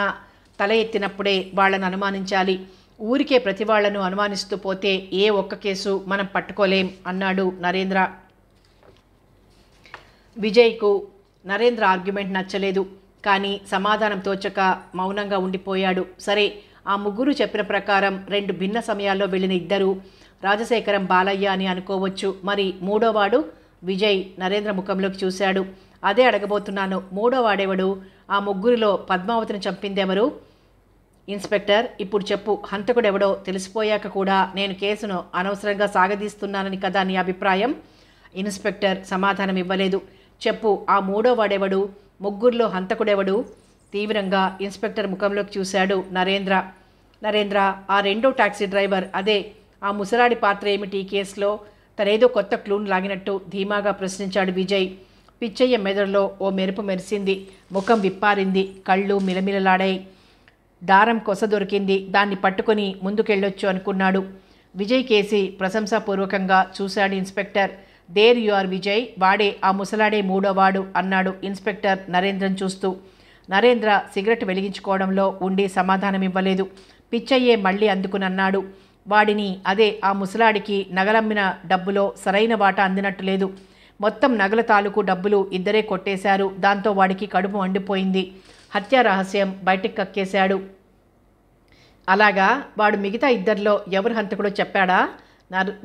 తల ఎత్తినప్పుడే వాళ్లను అనుమానించాలి. ఊరికే ప్రతి వాళ్లను అనుమానిస్తూ పోతే ఏ ఒక్క కేసు మనం పట్టుకోలేం అన్నాడు నరేంద్ర. విజయ్కు నరేంద్ర ఆర్గ్యుమెంట్ నచ్చలేదు. కానీ సమాధానం తోచక మౌనంగా ఉండిపోయాడు. సరే, ఆ 3 చెప్పిన ప్రకారం 2 భిన్న సమయాల్లో వెళ్ళిన 2 రాజశేఖరం, బాలయ్య అని అనుకోవచ్చు. మరి 3వ వాడు? విజయ్ నరేంద్ర ముఖంలోకి చూశాడు. అదే అడగబోతున్నాను. 3వ వాడెవడు? ఆ 3లో పద్మావతిని చంపిందెవరు? ఇన్స్పెక్టర్, ఇప్పుడు చెప్పు, హంతకుడెవడో తెలిసిపోయాక కూడా నేను కేసును అనవసరంగా సాగదీస్తున్నానని కదా నీ అభిప్రాయం? ఇన్స్పెక్టర్ సమాధానం ఇవ్వలేదు. చెప్పు, ఆ 3వ వాడెవడు? 3లో హంతకుడెవడు? తీవ్రంగా ఇన్స్పెక్టర్ ముఖంలోకి చూశాడు నరేంద్ర. నరేంద్ర, ఆ 2వ టాక్సీ డ్రైవర్, అదే ఆ ముసలాడి పాత్ర ఏమిటి ఈ కేసులో? తనేదో కొత్త క్లూన్ లాగినట్టు ధీమాగా ప్రశ్నించాడు విజయ్. పిచ్చయ్య మెదడులో ఓ మెరుపు మెరిసింది. ముఖం విప్పారింది. కళ్ళు మిలమిలలాడాయి. దారం కొస దొరికింది. దాన్ని పట్టుకొని ముందుకెళ్ళొచ్చు అనుకున్నాడు. విజయ్ కేసి ప్రశంసాపూర్వకంగా చూశాడు inspector. There you are Vijay, వాడే, ఆ ముసలాడే 3వ వాడు అన్నాడు ఇన్స్పెక్టర్ నరేంద్రను చూస్తూ. నరేంద్ర సిగరెట్ వెలిగించుకోవడంలో ఉండి సమాధానం ఇవ్వలేదు. పిచ్చయ్యే మళ్ళీ అందుకునన్నాడు. వాడిని, అదే ఆ ముసలాడికి నగలమ్మిన డబ్బులో సరైన వాటా అందినట్టు లేదు. మొత్తం నగల తాలూకు డబ్బులు 2 కొట్టేశారు. దాంతో వాడికి కడుపు మండిపోయింది. హత్యా రహస్యం బయటికి కక్కేశాడు. అలాగా, వాడు మిగతా 2లో ఎవరు హంతకుడో చెప్పాడా?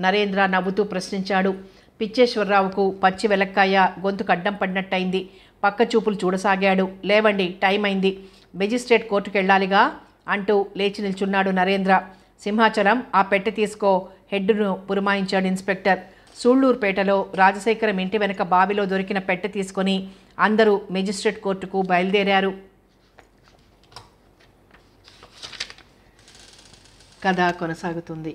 నరేంద్ర నవ్వుతూ ప్రశ్నించాడు. పిచ్చేశ్వరరావుకు పచ్చి వెలక్కాయ గొంతుకు అడ్డం పడినట్టయింది. పక్క చూపులు చూడసాగాడు. లేవండి, టైం అయింది, మెజిస్ట్రేట్ కోర్టుకు వెళ్ళాలిగా అంటూ లేచి నిల్చున్నాడు నరేంద్ర. సింహాచలం, ఆ పెట్టె తీసుకో, హెడ్డును పురమాయించాడు ఇన్స్పెక్టర్. సూళ్లూరుపేటలో రాజశేఖరం ఇంటి వెనక బావిలో దొరికిన పెట్టె తీసుకొని అందరూ మెజిస్ట్రేట్ కోర్టుకు బయలుదేరారు. కథ కొనసాగుతుంది.